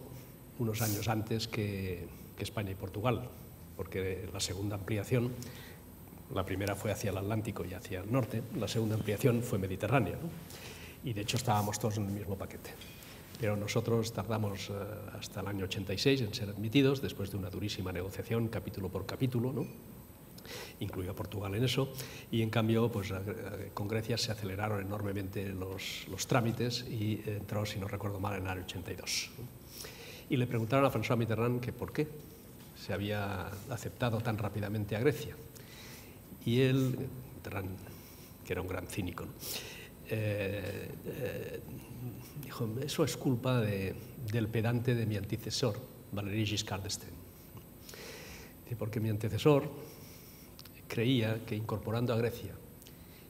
unos años antes que España y Portugal, porque la segunda ampliación, la primera fue hacia el Atlántico y hacia el norte, la segunda ampliación fue mediterránea, ¿no? Y de hecho estábamos todos en el mismo paquete. Pero nosotros tardamos hasta el año 86 en ser admitidos, después de una durísima negociación, capítulo por capítulo, ¿no?, incluido Portugal en eso, y en cambio pues, con Grecia se aceleraron enormemente los trámites y entró, si no recuerdo mal, en el año 82. Y le preguntaron a François Mitterrand que por qué se había aceptado tan rápidamente a Grecia. Y él, Mitterrand, que era un gran cínico, ¿no?, dijo: eso es culpa del pedante de mi antecesor, Valéry Giscard d'Estaing. Porque mi antecesor creía que incorporando a Grecia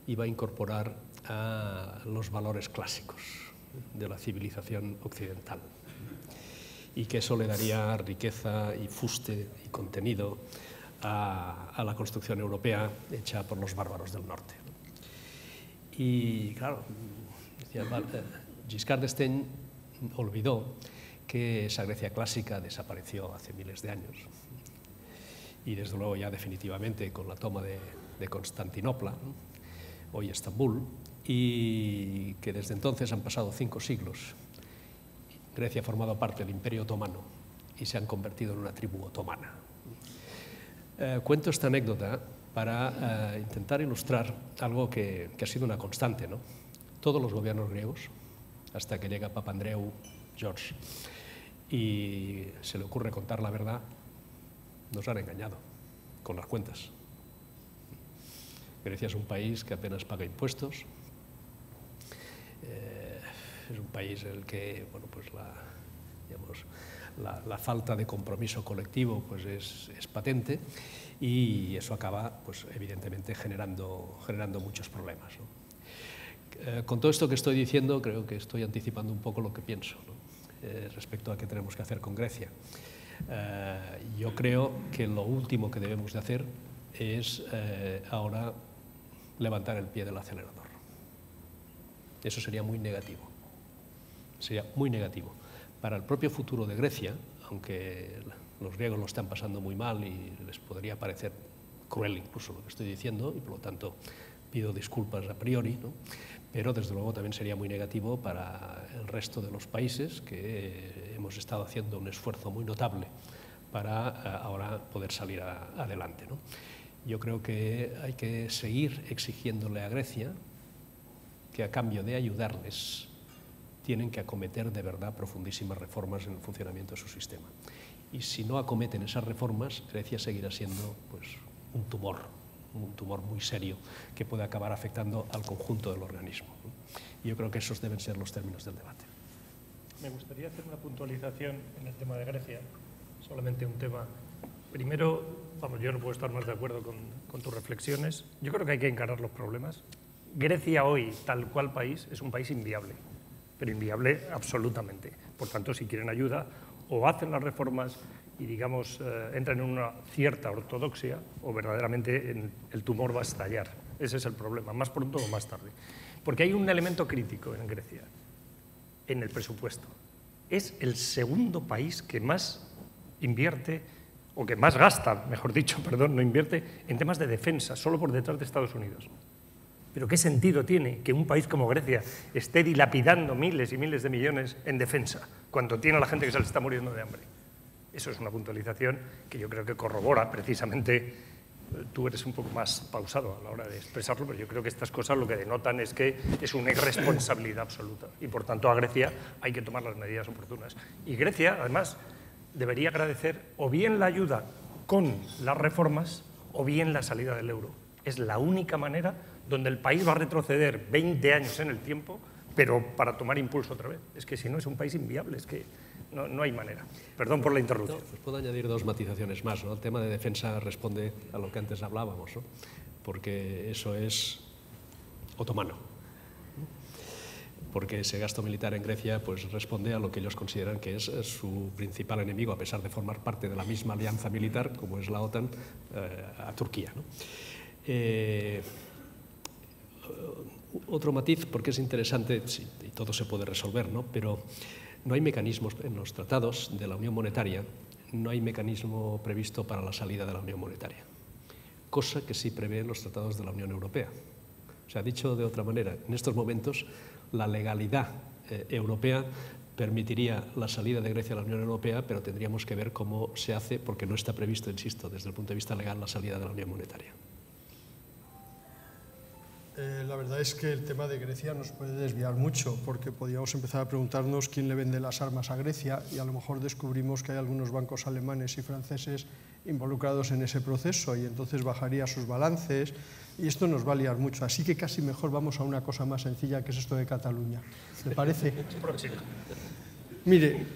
iba a incorporar a los valores clásicos de la civilización occidental y que eso le daría riqueza y fuste y contenido a la construcción europea hecha por los bárbaros del norte. Y claro, Giscard d'Estaing olvidó que esa Grecia clásica desapareció hace miles de años y desde luego ya definitivamente con la toma de Constantinopla, ¿no?, hoy Estambul, y que desde entonces han pasado 5 siglos. Grecia ha formado parte del Imperio Otomano y se han convertido en una tribu otomana. Cuento esta anécdota para intentar ilustrar algo que ha sido una constante, ¿no? Todos los gobiernos griegos, hasta que llega Papandreou George y se le ocurre contar la verdad, nos han engañado con las cuentas. Grecia es un país que apenas paga impuestos, es un país en el que, bueno, pues la falta de compromiso colectivo pues es patente y eso acaba, pues, evidentemente generando muchos problemas, ¿no? Con todo esto que estoy diciendo, creo que estoy anticipando un poco lo que pienso, ¿no?, respecto a qué tenemos que hacer con Grecia. Yo creo que lo último que debemos de hacer es ahora levantar el pie del acelerador. Eso sería muy negativo. Sería muy negativo para el propio futuro de Grecia, aunque los griegos lo están pasando muy mal y les podría parecer cruel incluso lo que estoy diciendo, y por lo tanto pido disculpas a priori, ¿no?, pero desde luego también sería muy negativo para el resto de los países que hemos estado haciendo un esfuerzo muy notable para ahora poder salir adelante, ¿no? Yo creo que hay que seguir exigiéndole a Grecia que a cambio de ayudarles tienen que acometer de verdad profundísimas reformas en el funcionamiento de su sistema. Y si no acometen esas reformas, Grecia seguirá siendo, pues, un tumor muy serio que puede acabar afectando al conjunto del organismo. Yo creo que esos deben ser los términos del debate. Me gustaría hacer una puntualización en el tema de Grecia, solamente un tema. Primero, vamos, yo no puedo estar más de acuerdo con tus reflexiones. Yo creo que hay que encarar los problemas. Grecia hoy, tal cual país, es un país inviable, pero inviable absolutamente. Por tanto, si quieren ayuda, o hacen las reformas y, digamos, entran en una cierta ortodoxia, o verdaderamente el tumor va a estallar. Ese es el problema, más pronto o más tarde. Porque hay un elemento crítico en Grecia, en el presupuesto. Es el segundo país que más invierte, o que más gasta, mejor dicho, perdón, no invierte, en temas de defensa, solo por detrás de Estados Unidos. Pero ¿qué sentido tiene que un país como Grecia esté dilapidando miles y miles de millones en defensa, cuando tiene a la gente que se le está muriendo de hambre? Eso es una puntualización que yo creo que corrobora precisamente. Tú eres un poco más pausado a la hora de expresarlo, pero yo creo que estas cosas lo que denotan es que es una irresponsabilidad absoluta y, por tanto, a Grecia hay que tomar las medidas oportunas. Y Grecia, además, debería agradecer o bien la ayuda con las reformas o bien la salida del euro. Es la única manera donde el país va a retroceder 20 años en el tiempo, pero para tomar impulso otra vez. Es que si no es un país inviable, es que no hay manera. Perdón por la interrupción. Pues puedo añadir 2 matizaciones más, ¿no? El tema de defensa responde a lo que antes hablábamos, ¿no?, porque eso es otomano. Porque ese gasto militar en Grecia, pues, responde a lo que ellos consideran que es su principal enemigo, a pesar de formar parte de la misma alianza militar, como es la OTAN, a Turquía, ¿no? Otro matiz, porque es interesante, sí, y todo se puede resolver, ¿no?, pero no hay mecanismos en los tratados de la Unión Monetaria, no hay mecanismo previsto para la salida de la Unión Monetaria, cosa que sí prevé en los tratados de la Unión Europea. O sea, dicho de otra manera, en estos momentos la legalidad europea permitiría la salida de Grecia a la Unión Europea, pero tendríamos que ver cómo se hace, porque no está previsto, insisto, desde el punto de vista legal, la salida de la Unión Monetaria. La verdad es que el tema de Grecia nos puede desviar mucho, porque podríamos empezar a preguntarnos quién le vende las armas a Grecia y a lo mejor descubrimos que hay algunos bancos alemanes y franceses involucrados en ese proceso y entonces bajaría sus balances y esto nos va a liar mucho. Así que casi mejor vamos a una cosa más sencilla, que es esto de Cataluña. ¿Le parece? Próximo. Mire,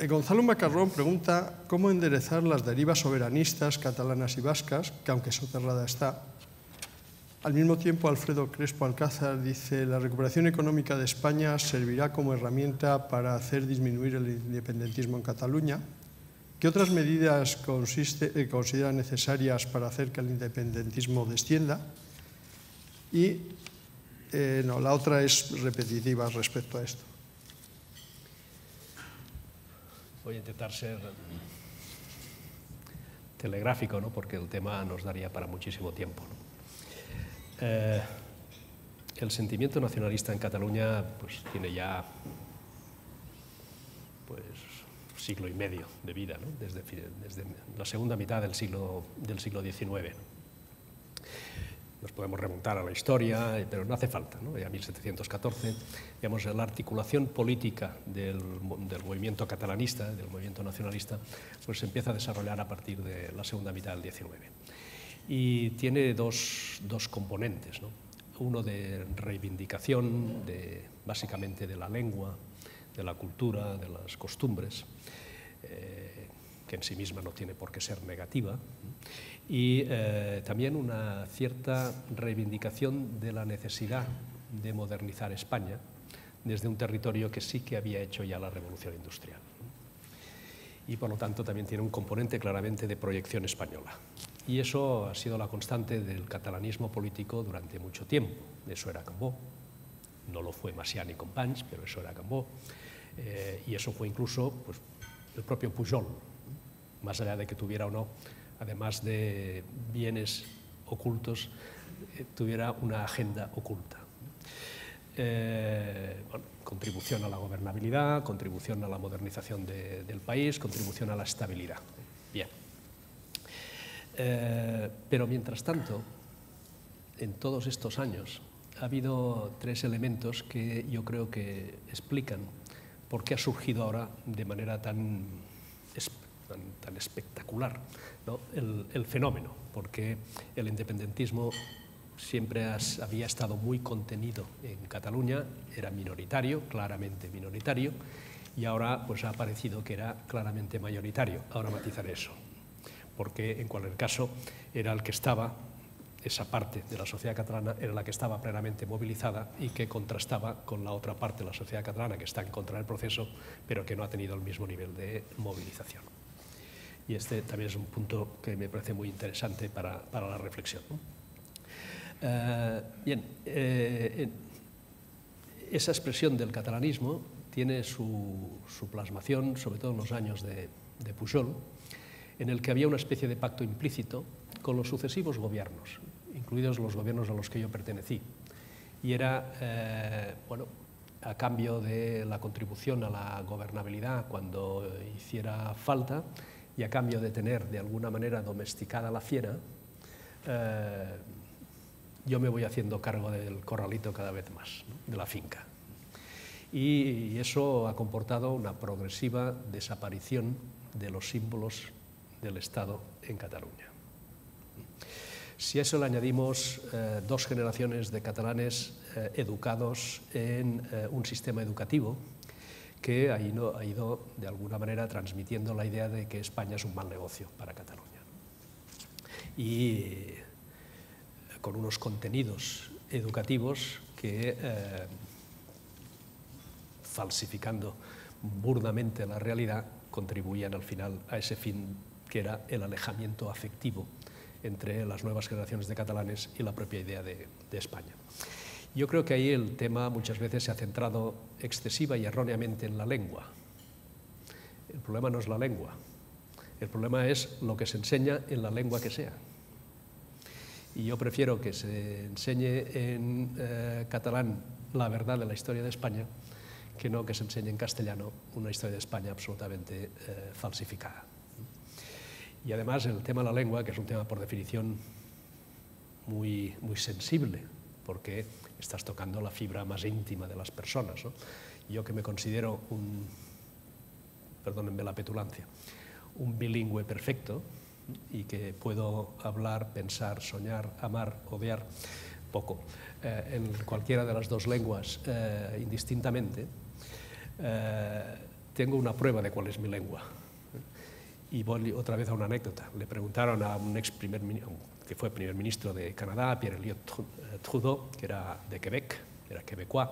Gonzalo Macarrón pregunta cómo enderezar las derivas soberanistas catalanas y vascas, que aunque soterrada está. Al mismo tiempo, Alfredo Crespo Alcázar dice: la recuperación económica de España servirá como herramienta para hacer disminuir el independentismo en Cataluña. ¿Qué otras medidas considera necesarias para hacer que el independentismo descienda? Y la otra es repetitiva respecto a esto. Voy a intentar ser telegráfico, ¿no? Porque el tema nos daría para muchísimo tiempo, ¿no? El sentimiento nacionalista en Cataluña pues, tiene ya pues, siglo y medio de vida, ¿no? desde la segunda mitad del siglo XIX, ¿no? Nos podemos remontar a la historia, pero no hace falta, ¿no? Ya 1714, digamos, la articulación política del movimiento catalanista, del movimiento nacionalista, pues se empieza a desarrollar a partir de la segunda mitad del XIX. Y tiene dos componentes, ¿no? Uno de reivindicación, básicamente de la lengua, de la cultura, de las costumbres, que en sí misma no tiene por qué ser negativa, y también una cierta reivindicación de la necesidad de modernizar España desde un territorio que sí que había hecho ya la revolución industrial. Y por lo tanto también tiene un componente claramente de proyección española. Y eso ha sido la constante del catalanismo político durante mucho tiempo. Eso era Cambó, no lo fue Macià ni Companys, pero eso era Cambó. Y eso fue incluso pues, el propio Pujol, más allá de que tuviera o no, además de bienes ocultos, tuviera una agenda oculta. Bueno, contribución a la gobernabilidad, contribución a la modernización del país, contribución a la estabilidad. Bien. Pero mientras tanto, en todos estos años, ha habido tres elementos que yo creo que explican por qué ha surgido ahora de manera tan espectacular, ¿no? el fenómeno, porque el independentismo siempre había estado muy contenido en Cataluña, era minoritario, claramente minoritario, y ahora pues, ha parecido que era claramente mayoritario. Ahora matizaré eso, porque en cualquier caso era el que estaba, esa parte de la sociedad catalana era la que estaba plenamente movilizada y que contrastaba con la otra parte de la sociedad catalana que está en contra del proceso, pero que no ha tenido el mismo nivel de movilización. Y este también es un punto que me parece muy interesante para la reflexión, ¿no? Bien, esa expresión del catalanismo tiene su plasmación, sobre todo en los años de Pujol, en el que había una especie de pacto implícito con los sucesivos gobiernos, incluidos los gobiernos a los que yo pertenecí. Y era, bueno, a cambio de la contribución a la gobernabilidad cuando hiciera falta y a cambio de tener de alguna manera domesticada la fiera, yo me voy haciendo cargo del corralito cada vez más, ¿no? De la finca. Y eso ha comportado una progresiva desaparición de los símbolos del Estado en Cataluña. Si a eso le añadimos dos generaciones de catalanes educados en un sistema educativo que ha ido de alguna manera transmitiendo la idea de que España es un mal negocio para Cataluña. Y con unos contenidos educativos que, falsificando burdamente la realidad, contribuían al final a ese fin que era el alejamiento afectivo entre las nuevas generaciones de catalanes y la propia idea de España. Yo creo que ahí el tema muchas veces se ha centrado excesiva y erróneamente en la lengua. El problema no es la lengua, el problema es lo que se enseña en la lengua que sea. Y yo prefiero que se enseñe en catalán la verdad de la historia de España que no que se enseñe en castellano una historia de España absolutamente falsificada. Y además el tema de la lengua, que es un tema por definición muy sensible, porque estás tocando la fibra más íntima de las personas, ¿no? Yo que me considero perdónenme la petulancia, un bilingüe perfecto y que puedo hablar, pensar, soñar, amar, odiar, poco, en cualquiera de las dos lenguas indistintamente, tengo una prueba de cuál es mi lengua. Y voy otra vez a una anécdota. Le preguntaron a un que fue primer ministro de Canadá, Pierre Elliott Trudeau, que era de Quebec, era quebecois,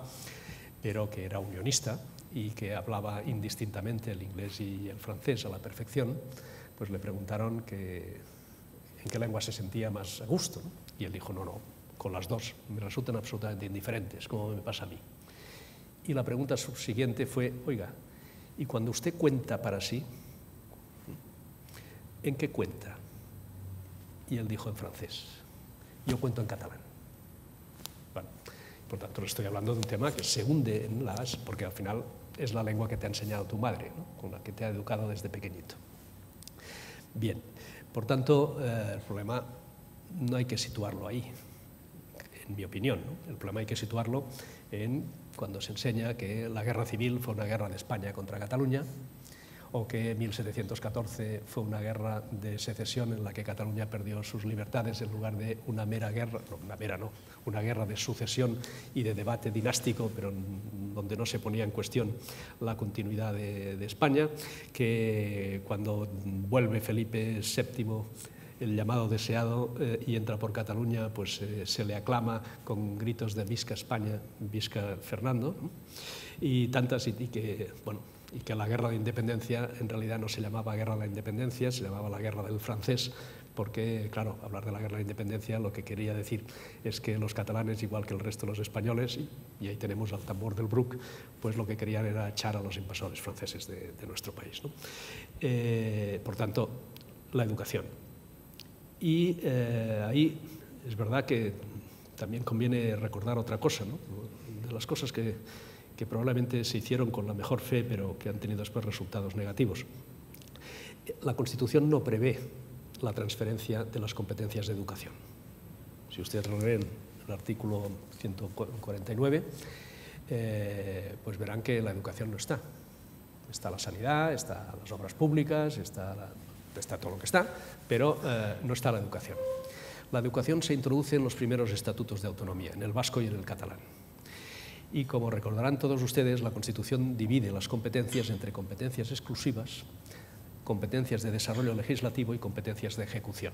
pero que era unionista y que hablaba indistintamente el inglés y el francés a la perfección. Pues le preguntaron en qué lengua se sentía más a gusto, ¿no? Y él dijo, no, con las dos, me resultan absolutamente indiferentes, como me pasa a mí. Y la pregunta subsiguiente fue, oiga, y cuando usted cuenta para sí, ¿en qué cuenta? Y él dijo en francés, yo cuento en catalán. Bueno, por tanto, le estoy hablando de un tema que se hunde en porque al final es la lengua que te ha enseñado tu madre, ¿no? Con la que te ha educado desde pequeñito. Bien, por tanto, el problema no hay que situarlo ahí, en mi opinión, ¿no? El problema hay que situarlo en cuando se enseña que la guerra civil fue una guerra de España contra Cataluña, o que 1714 fue una guerra de secesión en la que Cataluña perdió sus libertades en lugar de una mera guerra, una guerra de sucesión y de debate dinástico, pero donde no se ponía en cuestión la continuidad de España, que cuando vuelve Felipe VII, el llamado deseado, y entra por Cataluña, pues se le aclama con gritos de Visca España, Visca Fernando, ¿no? Y tantas, y que la guerra de independencia en realidad no se llamaba guerra de la independencia, se llamaba la guerra del francés, porque, claro, hablar de la guerra de la independencia lo que quería decir es que los catalanes, igual que el resto de los españoles, y ahí tenemos al tambor del Bruc, pues lo que querían era echar a los invasores franceses de nuestro país, ¿no? Por tanto, la educación. Y ahí es verdad que también conviene recordar otra cosa, ¿no? De las cosas que probablemente se hicieron con la mejor fe, pero que han tenido después resultados negativos. La Constitución no prevé la transferencia de las competencias de educación. Si ustedes leen el artículo 149, pues verán que la educación no está. Está la sanidad, están las obras públicas, está todo lo que está, pero no está la educación. La educación se introduce en los primeros estatutos de autonomía, en el vasco y en el catalán. Y como recordarán todos ustedes, la Constitución divide las competencias entre competencias exclusivas, competencias de desarrollo legislativo y competencias de ejecución.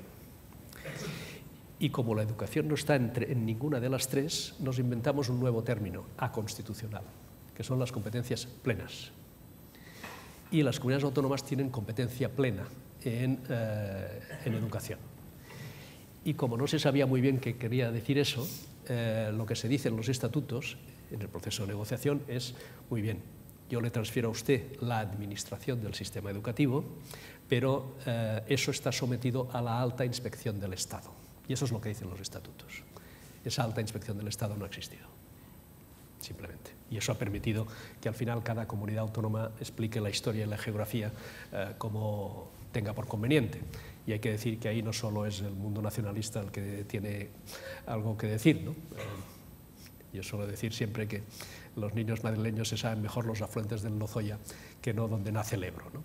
Y como la educación no está en ninguna de las tres, nos inventamos un nuevo término, aconstitucional, que son las competencias plenas. Y las comunidades autónomas tienen competencia plena en educación. Y como no se sabía muy bien qué quería decir eso, lo que se dice en los estatutos, en el proceso de negociación, es, muy bien, yo le transfiero a usted la administración del sistema educativo, pero eso está sometido a la alta inspección del Estado. Y eso es lo que dicen los estatutos. Esa alta inspección del Estado no ha existido, simplemente. Y eso ha permitido que al final cada comunidad autónoma explique la historia y la geografía como tenga por conveniente. Y hay que decir que ahí no solo es el mundo nacionalista el que tiene algo que decir, ¿no? Yo suelo decir siempre que los niños madrileños se saben mejor los afluentes del Lozoya que no donde nace el Ebro, ¿no?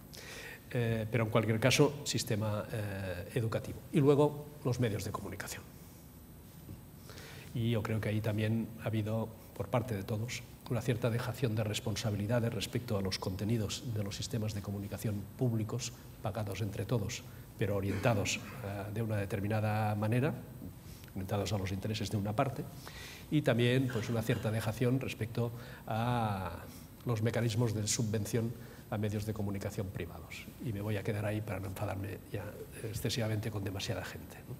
Pero en cualquier caso, sistema educativo. Y luego los medios de comunicación. Y yo creo que ahí también ha habido, por parte de todos, una cierta dejación de responsabilidades respecto a los contenidos de los sistemas de comunicación públicos, pagados entre todos, pero orientados de una determinada manera, orientados a los intereses de una parte, y también pues, una cierta dejación respecto a los mecanismos de subvención a medios de comunicación privados. Y me voy a quedar ahí para no enfadarme ya excesivamente con demasiada gente, ¿no?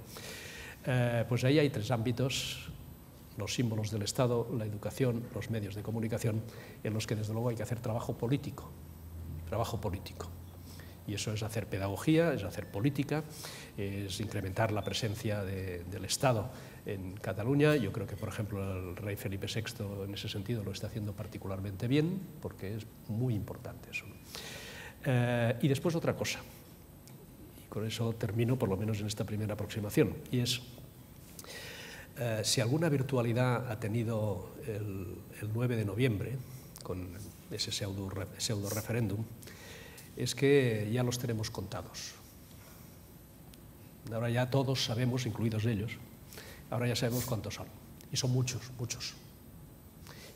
Pues ahí hay tres ámbitos, los símbolos del Estado, la educación, los medios de comunicación, en los que desde luego hay que hacer trabajo político. Y eso es hacer pedagogía, es hacer política, es incrementar la presencia del Estado en Cataluña. Yo creo que, por ejemplo, el rey Felipe VI en ese sentido lo está haciendo particularmente bien, porque es muy importante eso, ¿no? Y después otra cosa, y con eso termino por lo menos en esta primera aproximación, y es, si alguna virtualidad ha tenido el 9 de noviembre, con ese pseudo referéndum, es que ya los tenemos contados. Ahora ya todos sabemos, incluidos ellos, ahora ya sabemos cuántos son. Y son muchos, muchos.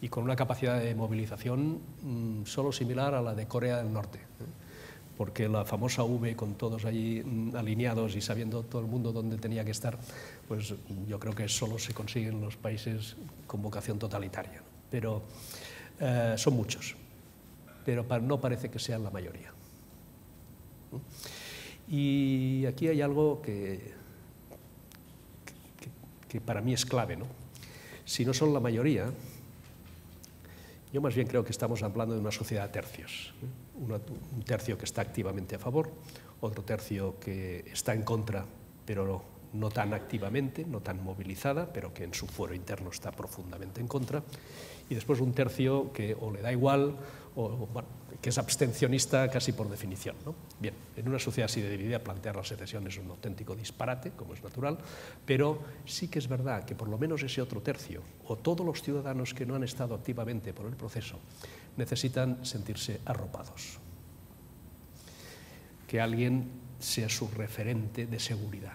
y con una capacidad de movilización solo similar a la de Corea del Norte, porque la famosa V, con todos allí alineados y sabiendo todo el mundo dónde tenía que estar, pues yo creo que solo se consigue en los países con vocación totalitaria. Pero son muchos, pero no parece que sean la mayoría. Y aquí hay algo que para mí es clave, ¿no? Si no son la mayoría, yo más bien creo que estamos hablando de una sociedad de tercios. Un tercio que está activamente a favor, otro tercio que está en contra, pero no tan activamente, no tan movilizada, pero que en su fuero interno está profundamente en contra, y después un tercio que o le da igual, o bueno, que es abstencionista casi por definición, ¿no? Bien, en una sociedad así de dividida plantear la secesión es un auténtico disparate, como es natural, pero sí que es verdad que por lo menos ese otro tercio, o todos los ciudadanos que no han estado activamente por el proceso, necesitan sentirse arropados. Que alguien sea su referente de seguridad.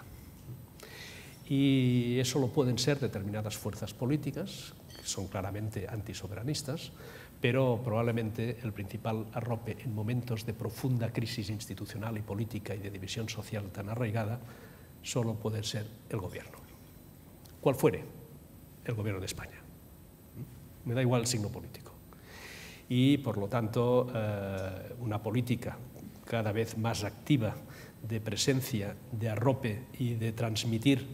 Y eso lo pueden ser determinadas fuerzas políticas, que son claramente antisoberanistas, pero probablemente el principal arrope en momentos de profunda crisis institucional y política y de división social tan arraigada solo puede ser el gobierno. ¿Cuál fuere? El gobierno de España. Me da igual el signo político. Y, por lo tanto, una política cada vez más activa de presencia, de arrope y de transmitir: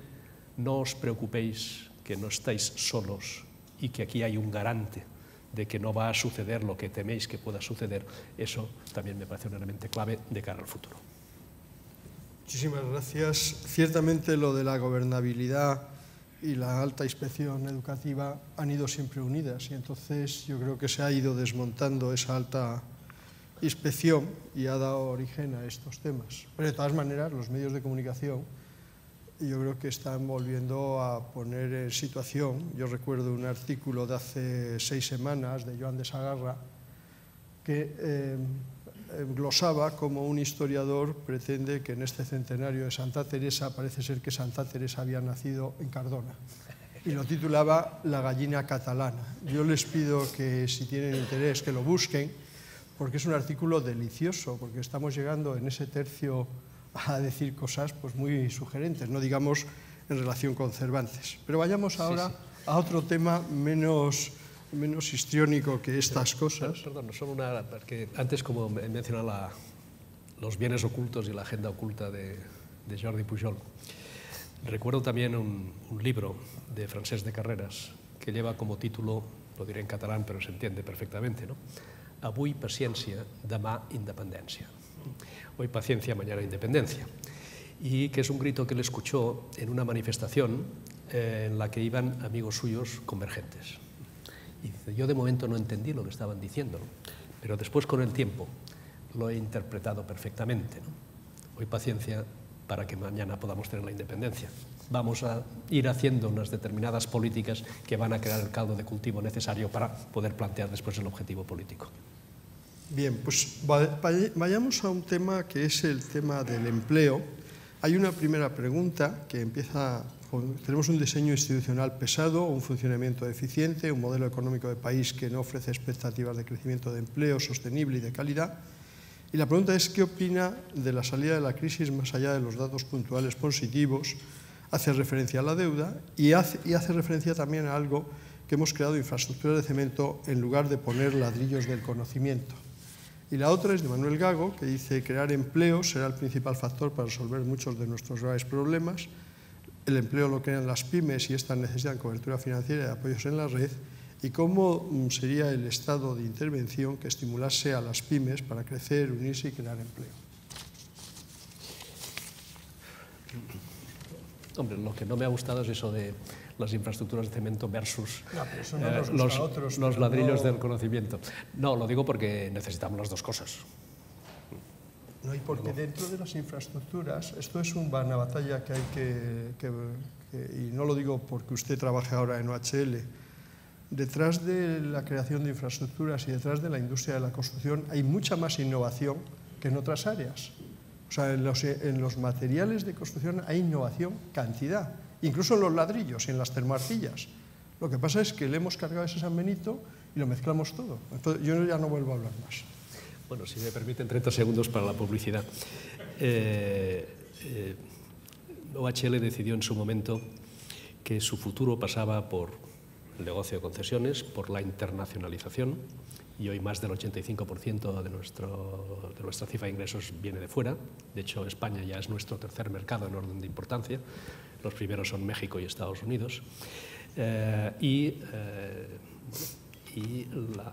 no os preocupéis, que no estáis solos y que aquí hay un garante de que no va a suceder lo que teméis que pueda suceder. Eso también me parece un elemento clave de cara al futuro. Muchísimas gracias. Ciertamente lo de la gobernabilidad y la alta inspección educativa han ido siempre unidas, y entonces yo creo que se ha ido desmontando esa alta inspección y ha dado origen a estos temas. Pero de todas maneras, los medios de comunicación yo creo que están volviendo a poner en situación. Yo recuerdo un artículo de hace 6 semanas de Joan de Sagarra que glosaba como un historiador pretende que en este centenario de Santa Teresa parece ser que Santa Teresa había nacido en Cardona, y lo titulaba La gallina catalana. Yo les pido que, si tienen interés, que lo busquen, porque es un artículo delicioso, porque estamos llegando en ese tercio a decir cosas pues muy sugerentes, no digamos en relación con Cervantes. Pero vayamos ahora a otro tema menos histriónico que estas cosas. Perdón, solo una, porque antes, como he mencionado los bienes ocultos y la agenda oculta de Jordi Pujol, recuerdo también un libro de Francesc de Carreras que lleva como título, lo diré en catalán pero se entiende perfectamente, ¿no? Avui paciència, demà independència. Hoy paciencia, mañana independencia. Y que es un grito que él escuchó en una manifestación en la que iban amigos suyos convergentes. Y dice: yo de momento no entendí lo que estaban diciendo, ¿no? Pero después, con el tiempo, lo he interpretado perfectamente, ¿no? Hoy paciencia para que mañana podamos tener la independencia. Vamos a ir haciendo unas determinadas políticas que van a crear el caldo de cultivo necesario para poder plantear después el objetivo político. Bien, pues vayamos a un tema que es el tema del empleo. Hay una primera pregunta que empieza: tenemos un diseño institucional pesado, un funcionamiento deficiente, un modelo económico de país que no ofrece expectativas de crecimiento de empleo sostenible y de calidad. Y la pregunta es: ¿qué opina de la salida de la crisis más allá de los datos puntuales positivos? Hace referencia a la deuda y hace referencia también a algo que hemos creado: infraestructuras de cemento en lugar de poner ladrillos del conocimiento. Y la otra es de Manuel Gago, que dice: crear empleo será el principal factor para resolver muchos de nuestros graves problemas. El empleo lo crean las pymes y estas necesitan cobertura financiera y apoyos en la red. ¿Y cómo sería el estado de intervención que estimulase a las pymes para crecer, unirse y crear empleo? Hombre, lo que no me ha gustado es eso de las infraestructuras de cemento versus los ladrillos del conocimiento. No, lo digo porque necesitamos las dos cosas. No, y porque dentro de las infraestructuras, esto es una batalla que hay y no lo digo porque usted trabaje ahora en OHL, detrás de la creación de infraestructuras y detrás de la industria de la construcción hay mucha más innovación que en otras áreas. O sea, en los materiales de construcción hay innovación, cantidad, incluso en los ladrillos y en las termoarcillas. Lo que pasa es que le hemos cargado ese San Benito y lo mezclamos todo. Entonces, yo ya no vuelvo a hablar más. Bueno, si me permiten 30 segundos para la publicidad. OHL decidió en su momento que su futuro pasaba por el negocio de concesiones, por la internacionalización, y hoy más del 85% de nuestra cifra de ingresos viene de fuera. De hecho, España ya es nuestro tercer mercado en orden de importancia. Los primeros son México y Estados Unidos. Y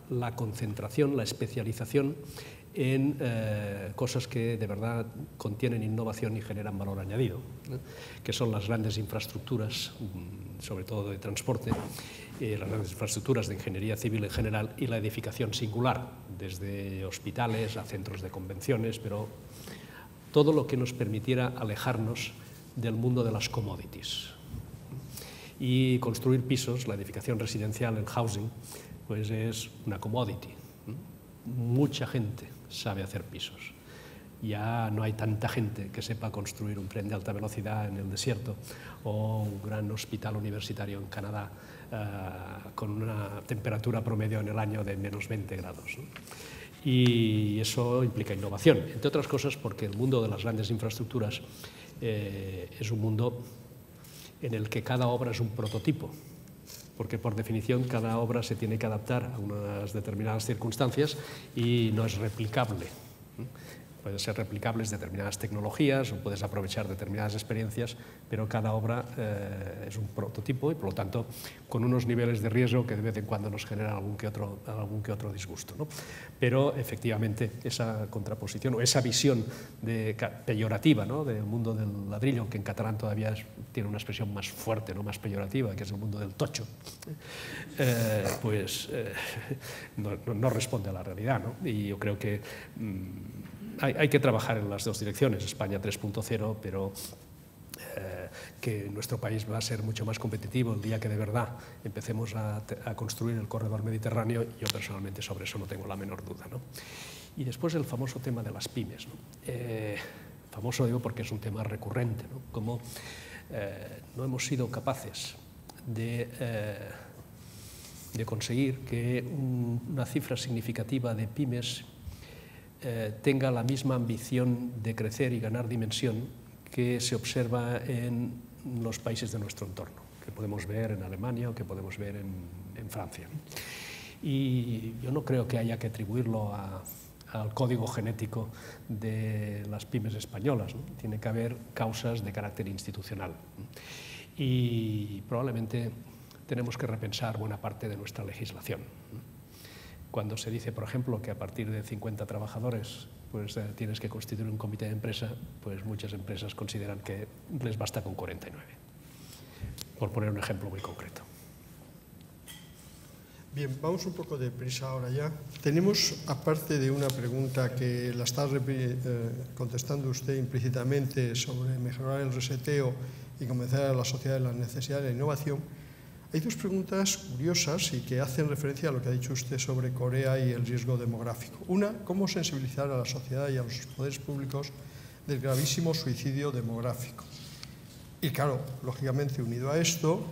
la concentración, la especialización en cosas que de verdad contienen innovación y generan valor añadido, ¿no? Que son las grandes infraestructuras, sobre todo de transporte, las grandes infraestructuras de ingeniería civil en general y la edificación singular, desde hospitales a centros de convenciones, pero todo lo que nos permitiera alejarnos del mundo de las commodities. Y construir pisos, la edificación residencial, el housing, pues es una commodity. Mucha gente sabe hacer pisos. Ya no hay tanta gente que sepa construir un tren de alta velocidad en el desierto o un gran hospital universitario en Canadá con una temperatura promedio en el año de menos 20 grados, ¿no? Y eso implica innovación, entre otras cosas porque el mundo de las grandes infraestructuras es un mundo en el que cada obra es un prototipo, porque por definición cada obra se tiene que adaptar a unas determinadas circunstancias y no es replicable. Pueden ser replicables determinadas tecnologías o puedes aprovechar determinadas experiencias, pero cada obra es un prototipo y, por lo tanto, con unos niveles de riesgo que de vez en cuando nos generan algún que otro disgusto, ¿no? Pero, efectivamente, esa contraposición o esa visión peyorativa, ¿no?, del mundo del ladrillo, aunque en catalán todavía tiene una expresión más fuerte, ¿no?, más peyorativa, que es el mundo del tocho, no responde a la realidad, ¿no? Y yo creo que hay que trabajar en las dos direcciones, España 3.0, pero que nuestro país va a ser mucho más competitivo el día que de verdad empecemos a construir el corredor mediterráneo. Yo personalmente sobre eso no tengo la menor duda, ¿no? Y después el famoso tema de las pymes, ¿no? Famoso digo porque es un tema recurrente, ¿no? Como no hemos sido capaces de conseguir que una cifra significativa de pymes tenga la misma ambición de crecer y ganar dimensión que se observa en los países de nuestro entorno, que podemos ver en Alemania o que podemos ver en Francia. Y yo no creo que haya que atribuirlo al código genético de las pymes españolas, ¿no? Tiene que haber causas de carácter institucional. Y probablemente tenemos que repensar buena parte de nuestra legislación. Cuando se dice, por ejemplo, que a partir de 50 trabajadores pues, tienes que constituir un comité de empresa, pues muchas empresas consideran que les basta con 49, por poner un ejemplo muy concreto. Bien, vamos un poco deprisa ahora ya. Tenemos, aparte de una pregunta que la está contestando usted implícitamente sobre mejorar el reseteo y convencer a la sociedad de la necesidad de la innovación, hay dos preguntas curiosas y que hacen referencia a lo que ha dicho usted sobre Corea y el riesgo demográfico. Una, ¿cómo sensibilizar a la sociedad y a los poderes públicos del gravísimo suicidio demográfico? Y claro, lógicamente unido a esto,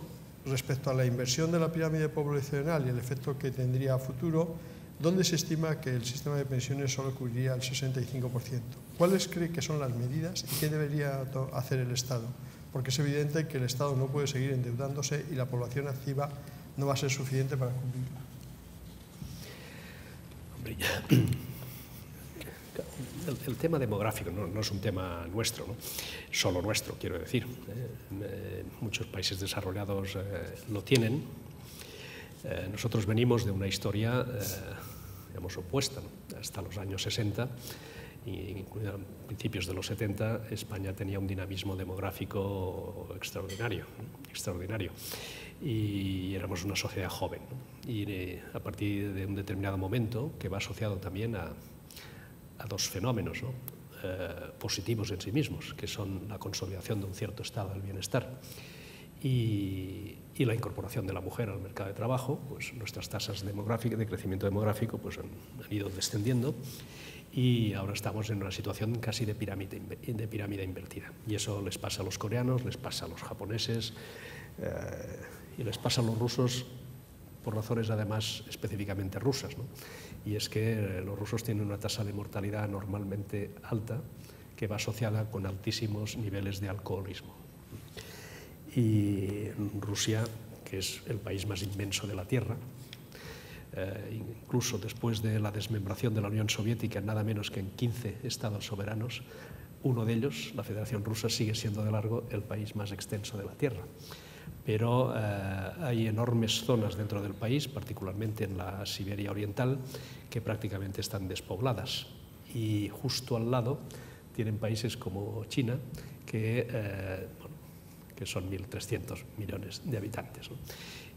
respecto a la inversión de la pirámide poblacional y el efecto que tendría a futuro, ¿dónde se estima que el sistema de pensiones solo cubriría el 65%? ¿Cuáles cree que son las medidas y qué debería hacer el Estado? Porque es evidente que el Estado no puede seguir endeudándose y la población activa no va a ser suficiente para cubrirla. El tema demográfico no es un tema nuestro, ¿no? Solo nuestro, quiero decir. Muchos países desarrollados lo tienen. Nosotros venimos de una historia, digamos, opuesta, ¿no? Hasta los años 60. Y a principios de los 70, España tenía un dinamismo demográfico extraordinario, y éramos una sociedad joven, ¿no? Y a partir de un determinado momento, que va asociado también a dos fenómenos, ¿no?, positivos en sí mismos, que son la consolidación de un cierto estado del bienestar y la incorporación de la mujer al mercado de trabajo, pues nuestras tasas demográficas, de crecimiento demográfico, pues han ido descendiendo. Y ahora estamos en una situación casi de pirámide invertida. Y eso les pasa a los coreanos, les pasa a los japoneses y les pasa a los rusos por razones además específicamente rusas, ¿no? Y es que los rusos tienen una tasa de mortalidad normalmente alta que va asociada con altísimos niveles de alcoholismo. Y Rusia, que es el país más inmenso de la Tierra, incluso después de la desmembración de la Unión Soviética, nada menos que en 15 estados soberanos, uno de ellos, la Federación Rusa, sigue siendo de largo el país más extenso de la Tierra. Pero hay enormes zonas dentro del país, particularmente en la Siberia Oriental, que prácticamente están despobladas. Y justo al lado tienen países como China, que son 1.300 millones de habitantes, ¿no?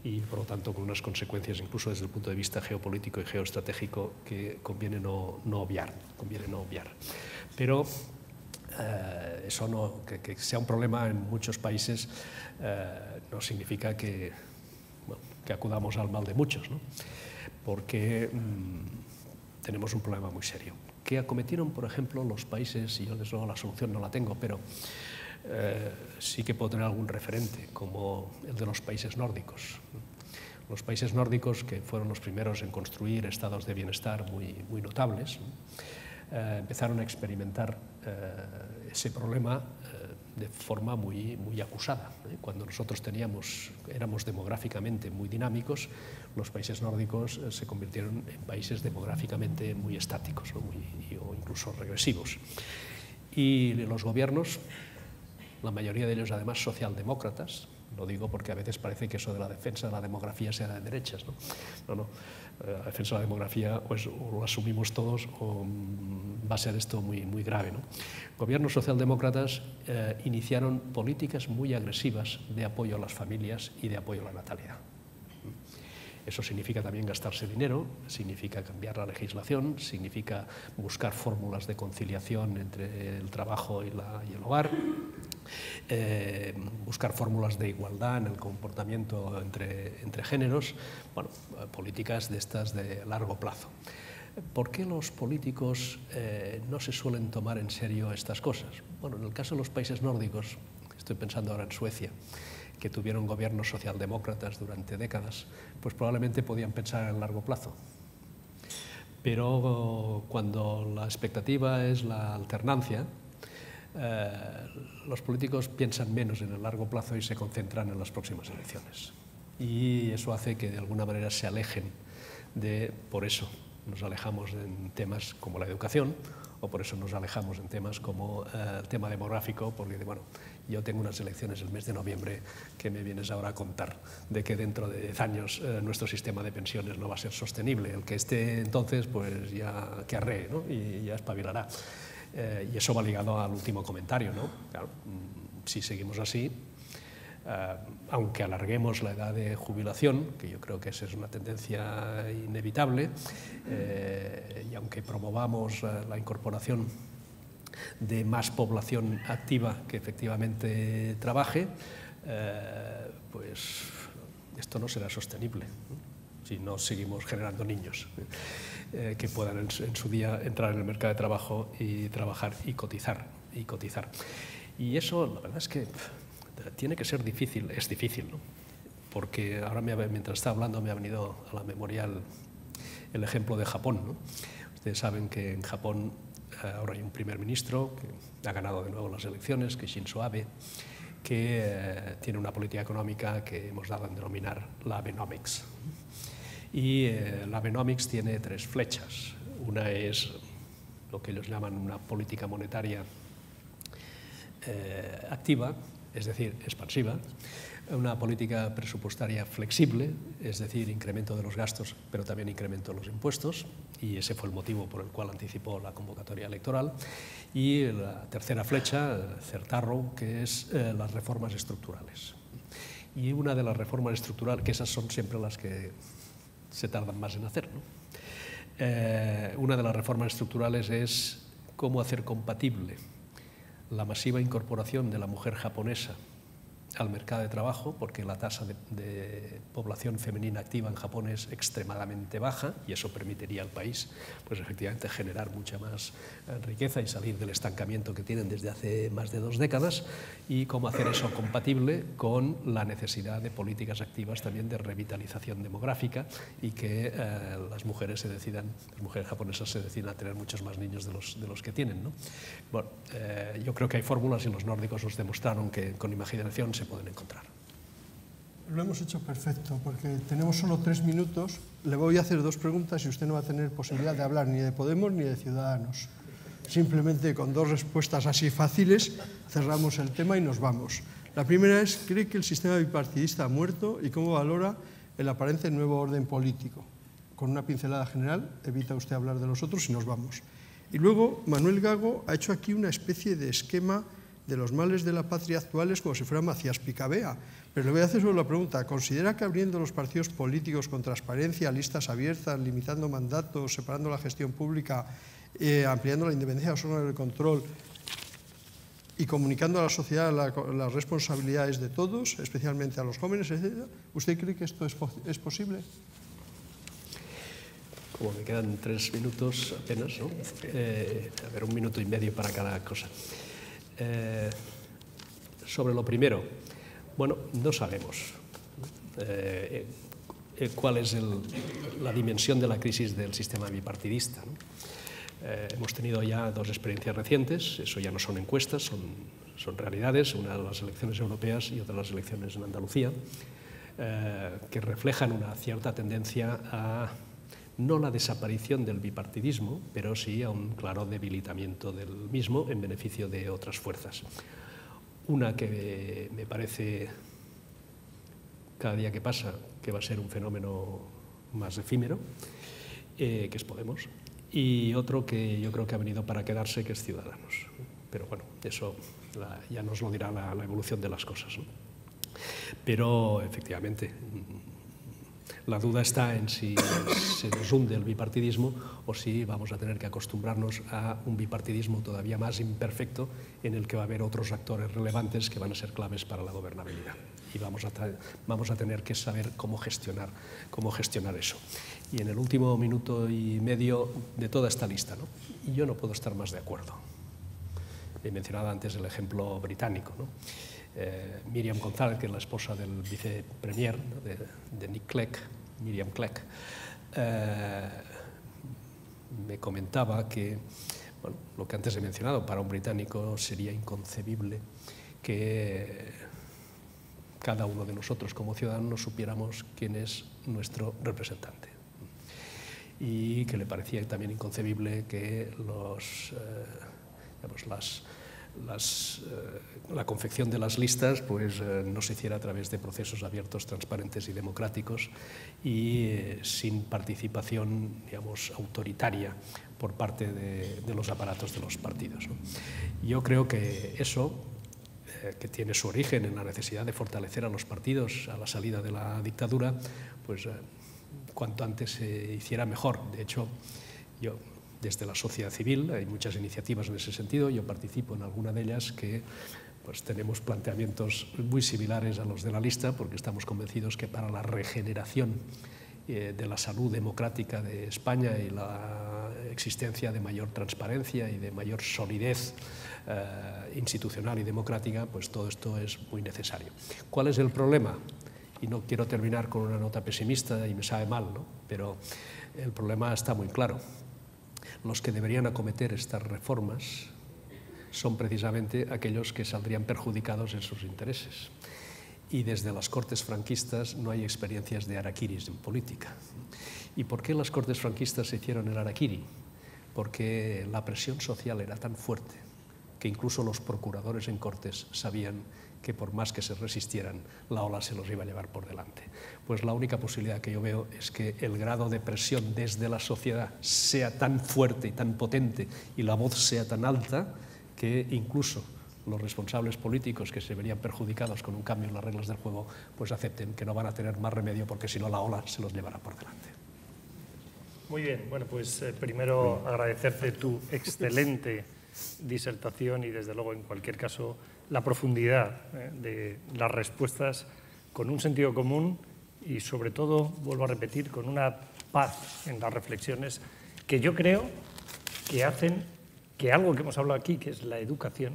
Y por lo tanto con unas consecuencias incluso desde el punto de vista geopolítico y geoestratégico que conviene no obviar. Pero eso no, que sea un problema en muchos países no significa que acudamos al mal de muchos, ¿no? Porque tenemos un problema muy serio. ¿Qué acometieron, por ejemplo, los países? Y yo desde luego la solución no la tengo, pero sí que puedo tener algún referente, como el de los países nórdicos. Los países nórdicos, que fueron los primeros en construir estados de bienestar muy notables, empezaron a experimentar ese problema de forma muy acusada. Cuando nosotros éramos demográficamente muy dinámicos, los países nórdicos se convirtieron en países demográficamente muy estáticos, ¿no? O incluso regresivos. Y los gobiernos, la mayoría de ellos además socialdemócratas, lo digo porque a veces parece que eso de la defensa de la demografía sea de derechas, ¿no? No, la defensa de la demografía pues, o lo asumimos todos o va a ser esto muy grave, ¿no? Gobiernos socialdemócratas iniciaron políticas muy agresivas de apoyo a las familias y de apoyo a la natalidad. Eso significa también gastarse dinero, significa cambiar la legislación, significa buscar fórmulas de conciliación entre el trabajo y el hogar, buscar fórmulas de igualdad en el comportamiento entre géneros, bueno, políticas de estas de largo plazo. ¿Por qué los políticos no se suelen tomar en serio estas cosas? Bueno, en el caso de los países nórdicos, estoy pensando ahora en Suecia, que tuvieron gobiernos socialdemócratas durante décadas, pues probablemente podían pensar en largo plazo. Pero cuando la expectativa es la alternancia, los políticos piensan menos en el largo plazo y se concentran en las próximas elecciones. Y eso hace que de alguna manera se alejen por eso nos alejamos en temas como la educación, o por eso nos alejamos en temas como el tema demográfico, porque bueno, yo tengo unas elecciones el mes de noviembre que me vienes ahora a contar de que dentro de 10 años nuestro sistema de pensiones no va a ser sostenible. El que esté entonces, pues ya que arree, ¿no? Y ya espabilará. Y eso va ligado al último comentario, ¿no? Claro, si seguimos así, aunque alarguemos la edad de jubilación, que yo creo que esa es una tendencia inevitable, y aunque promovamos la incorporación de más población activa que efectivamente trabaje, pues esto no será sostenible, ¿no? Si no seguimos generando niños que puedan en su día entrar en el mercado de trabajo y trabajar y cotizar. Y eso, la verdad es que tiene que ser difícil, es difícil, ¿no? Porque ahora mientras estaba hablando me ha venido a la memoria el ejemplo de Japón, ¿no? Ustedes saben que en Japón ahora hay un primer ministro que ha ganado de nuevo las elecciones, que es Shinzo Abe, que tiene una política económica que hemos dado a denominar la Abenomics. Y la Abenomics tiene 3 flechas. Una es lo que ellos llaman una política monetaria activa, es decir, expansiva, una política presupuestaria flexible, es decir, incremento de los gastos, pero también incremento de los impuestos, y ese fue el motivo por el cual anticipó la convocatoria electoral. Y la tercera flecha, Certarro, que es las reformas estructurales. Y una de las reformas estructurales, que esas son siempre las que se tardan más en hacer, ¿no? Una de las reformas estructurales es cómo hacer compatible la masiva incorporación de la mujer japonesa al mercado de trabajo, porque la tasa de población femenina activa en Japón es extremadamente baja y eso permitiría al país, pues efectivamente, generar mucha más riqueza y salir del estancamiento que tienen desde hace más de 2 décadas, y cómo hacer eso compatible con la necesidad de políticas activas también de revitalización demográfica y que las mujeres japonesas se decidan a tener muchos más niños de los que tienen, ¿no? Bueno, yo creo que hay fórmulas y los nórdicos nos demostraron que con imaginación se pueden encontrar. Lo hemos hecho perfecto, porque tenemos solo 3 minutos. Le voy a hacer 2 preguntas y usted no va a tener posibilidad de hablar ni de Podemos ni de Ciudadanos. Simplemente con 2 respuestas así fáciles cerramos el tema y nos vamos. La primera es, ¿cree que el sistema bipartidista ha muerto y cómo valora el aparente nuevo orden político? Con una pincelada general, evita usted hablar de los otros y nos vamos. Y luego, Manuel Gago ha hecho aquí una especie de esquema de los males de la patria actuales como si fuera Macías Picabea. Pero le voy a hacer solo la pregunta, ¿considera que abriendo los partidos políticos con transparencia, listas abiertas, limitando mandatos, separando la gestión pública, ampliando la independencia de los órganos de control y comunicando a la sociedad las responsabilidades de todos, especialmente a los jóvenes, etcétera, ¿usted cree que esto es posible? Como me quedan 3 minutos apenas, ¿no? A ver, 1 minuto y medio para cada cosa. Sobre lo primero, bueno, no sabemos cuál es la dimensión de la crisis del sistema bipartidista, ¿no? Hemos tenido ya 2 experiencias recientes, eso ya no son encuestas, son realidades, una de las elecciones europeas y otra de las elecciones en Andalucía, que reflejan una cierta tendencia a no la desaparición del bipartidismo, pero sí a un claro debilitamiento del mismo en beneficio de otras fuerzas. Una que me parece, cada día que pasa, que va a ser un fenómeno más efímero, que es Podemos, y otro que yo creo que ha venido para quedarse, que es Ciudadanos. Pero bueno, eso ya nos lo dirá la evolución de las cosas, ¿no? Pero efectivamente, la duda está en si se nos hunde el bipartidismo o si vamos a tener que acostumbrarnos a un bipartidismo todavía más imperfecto en el que va a haber otros actores relevantes que van a ser claves para la gobernabilidad. Y vamos a tener que saber cómo gestionar eso. Y en el último minuto y medio de toda esta lista, ¿no? Y yo no puedo estar más de acuerdo. He mencionado antes el ejemplo británico, ¿no? Miriam González, que es la esposa del vicepremier, ¿no? de Nick Clegg, Miriam Clegg, me comentaba que, bueno, lo que antes he mencionado, para un británico sería inconcebible que cada uno de nosotros como ciudadanos supiéramos quién es nuestro representante. Y que le parecía también inconcebible que la confección de las listas pues, no se hiciera a través de procesos abiertos, transparentes y democráticos y sin participación, digamos, autoritaria por parte de los aparatos de los partidos, ¿no? Yo creo que eso, que tiene su origen en la necesidad de fortalecer a los partidos a la salida de la dictadura, pues cuanto antes se hiciera mejor. De hecho, yo, desde la sociedad civil, hay muchas iniciativas en ese sentido, yo participo en alguna de ellas que pues, tenemos planteamientos muy similares a los de la lista, porque estamos convencidos que para la regeneración de la salud democrática de España y la existencia de mayor transparencia y de mayor solidez institucional y democrática, pues todo esto es muy necesario. ¿Cuál es el problema? Y no quiero terminar con una nota pesimista y me sabe mal, ¿no? Pero el problema está muy claro. Los que deberían acometer estas reformas son precisamente aquellos que saldrían perjudicados en sus intereses. Y desde las Cortes franquistas no hay experiencias de harakiris en política. ¿Y por qué las Cortes franquistas se hicieron el harakiri? Porque la presión social era tan fuerte que incluso los procuradores en Cortes sabían que por más que se resistieran, la ola se los iba a llevar por delante. Pues la única posibilidad que yo veo es que el grado de presión desde la sociedad sea tan fuerte y tan potente y la voz sea tan alta que incluso los responsables políticos que se verían perjudicados con un cambio en las reglas del juego, pues acepten que no van a tener más remedio porque si no la ola se los llevará por delante. Muy bien, bueno, pues primero agradecerte tu excelente disertación y desde luego en cualquier caso la profundidad de las respuestas con un sentido común y, sobre todo, vuelvo a repetir, con una paz en las reflexiones que yo creo que hacen que algo que hemos hablado aquí, que es la educación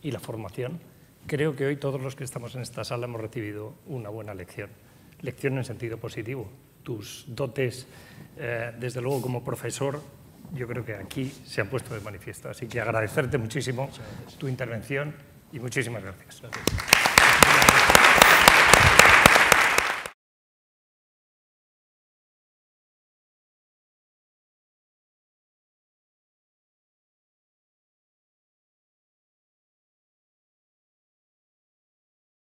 y la formación, creo que hoy todos los que estamos en esta sala hemos recibido una buena lección. Lección en sentido positivo. Tus dotes, desde luego, como profesor, yo creo que aquí se han puesto de manifiesto. Así que agradecerte muchísimo tu intervención y muchísimas gracias.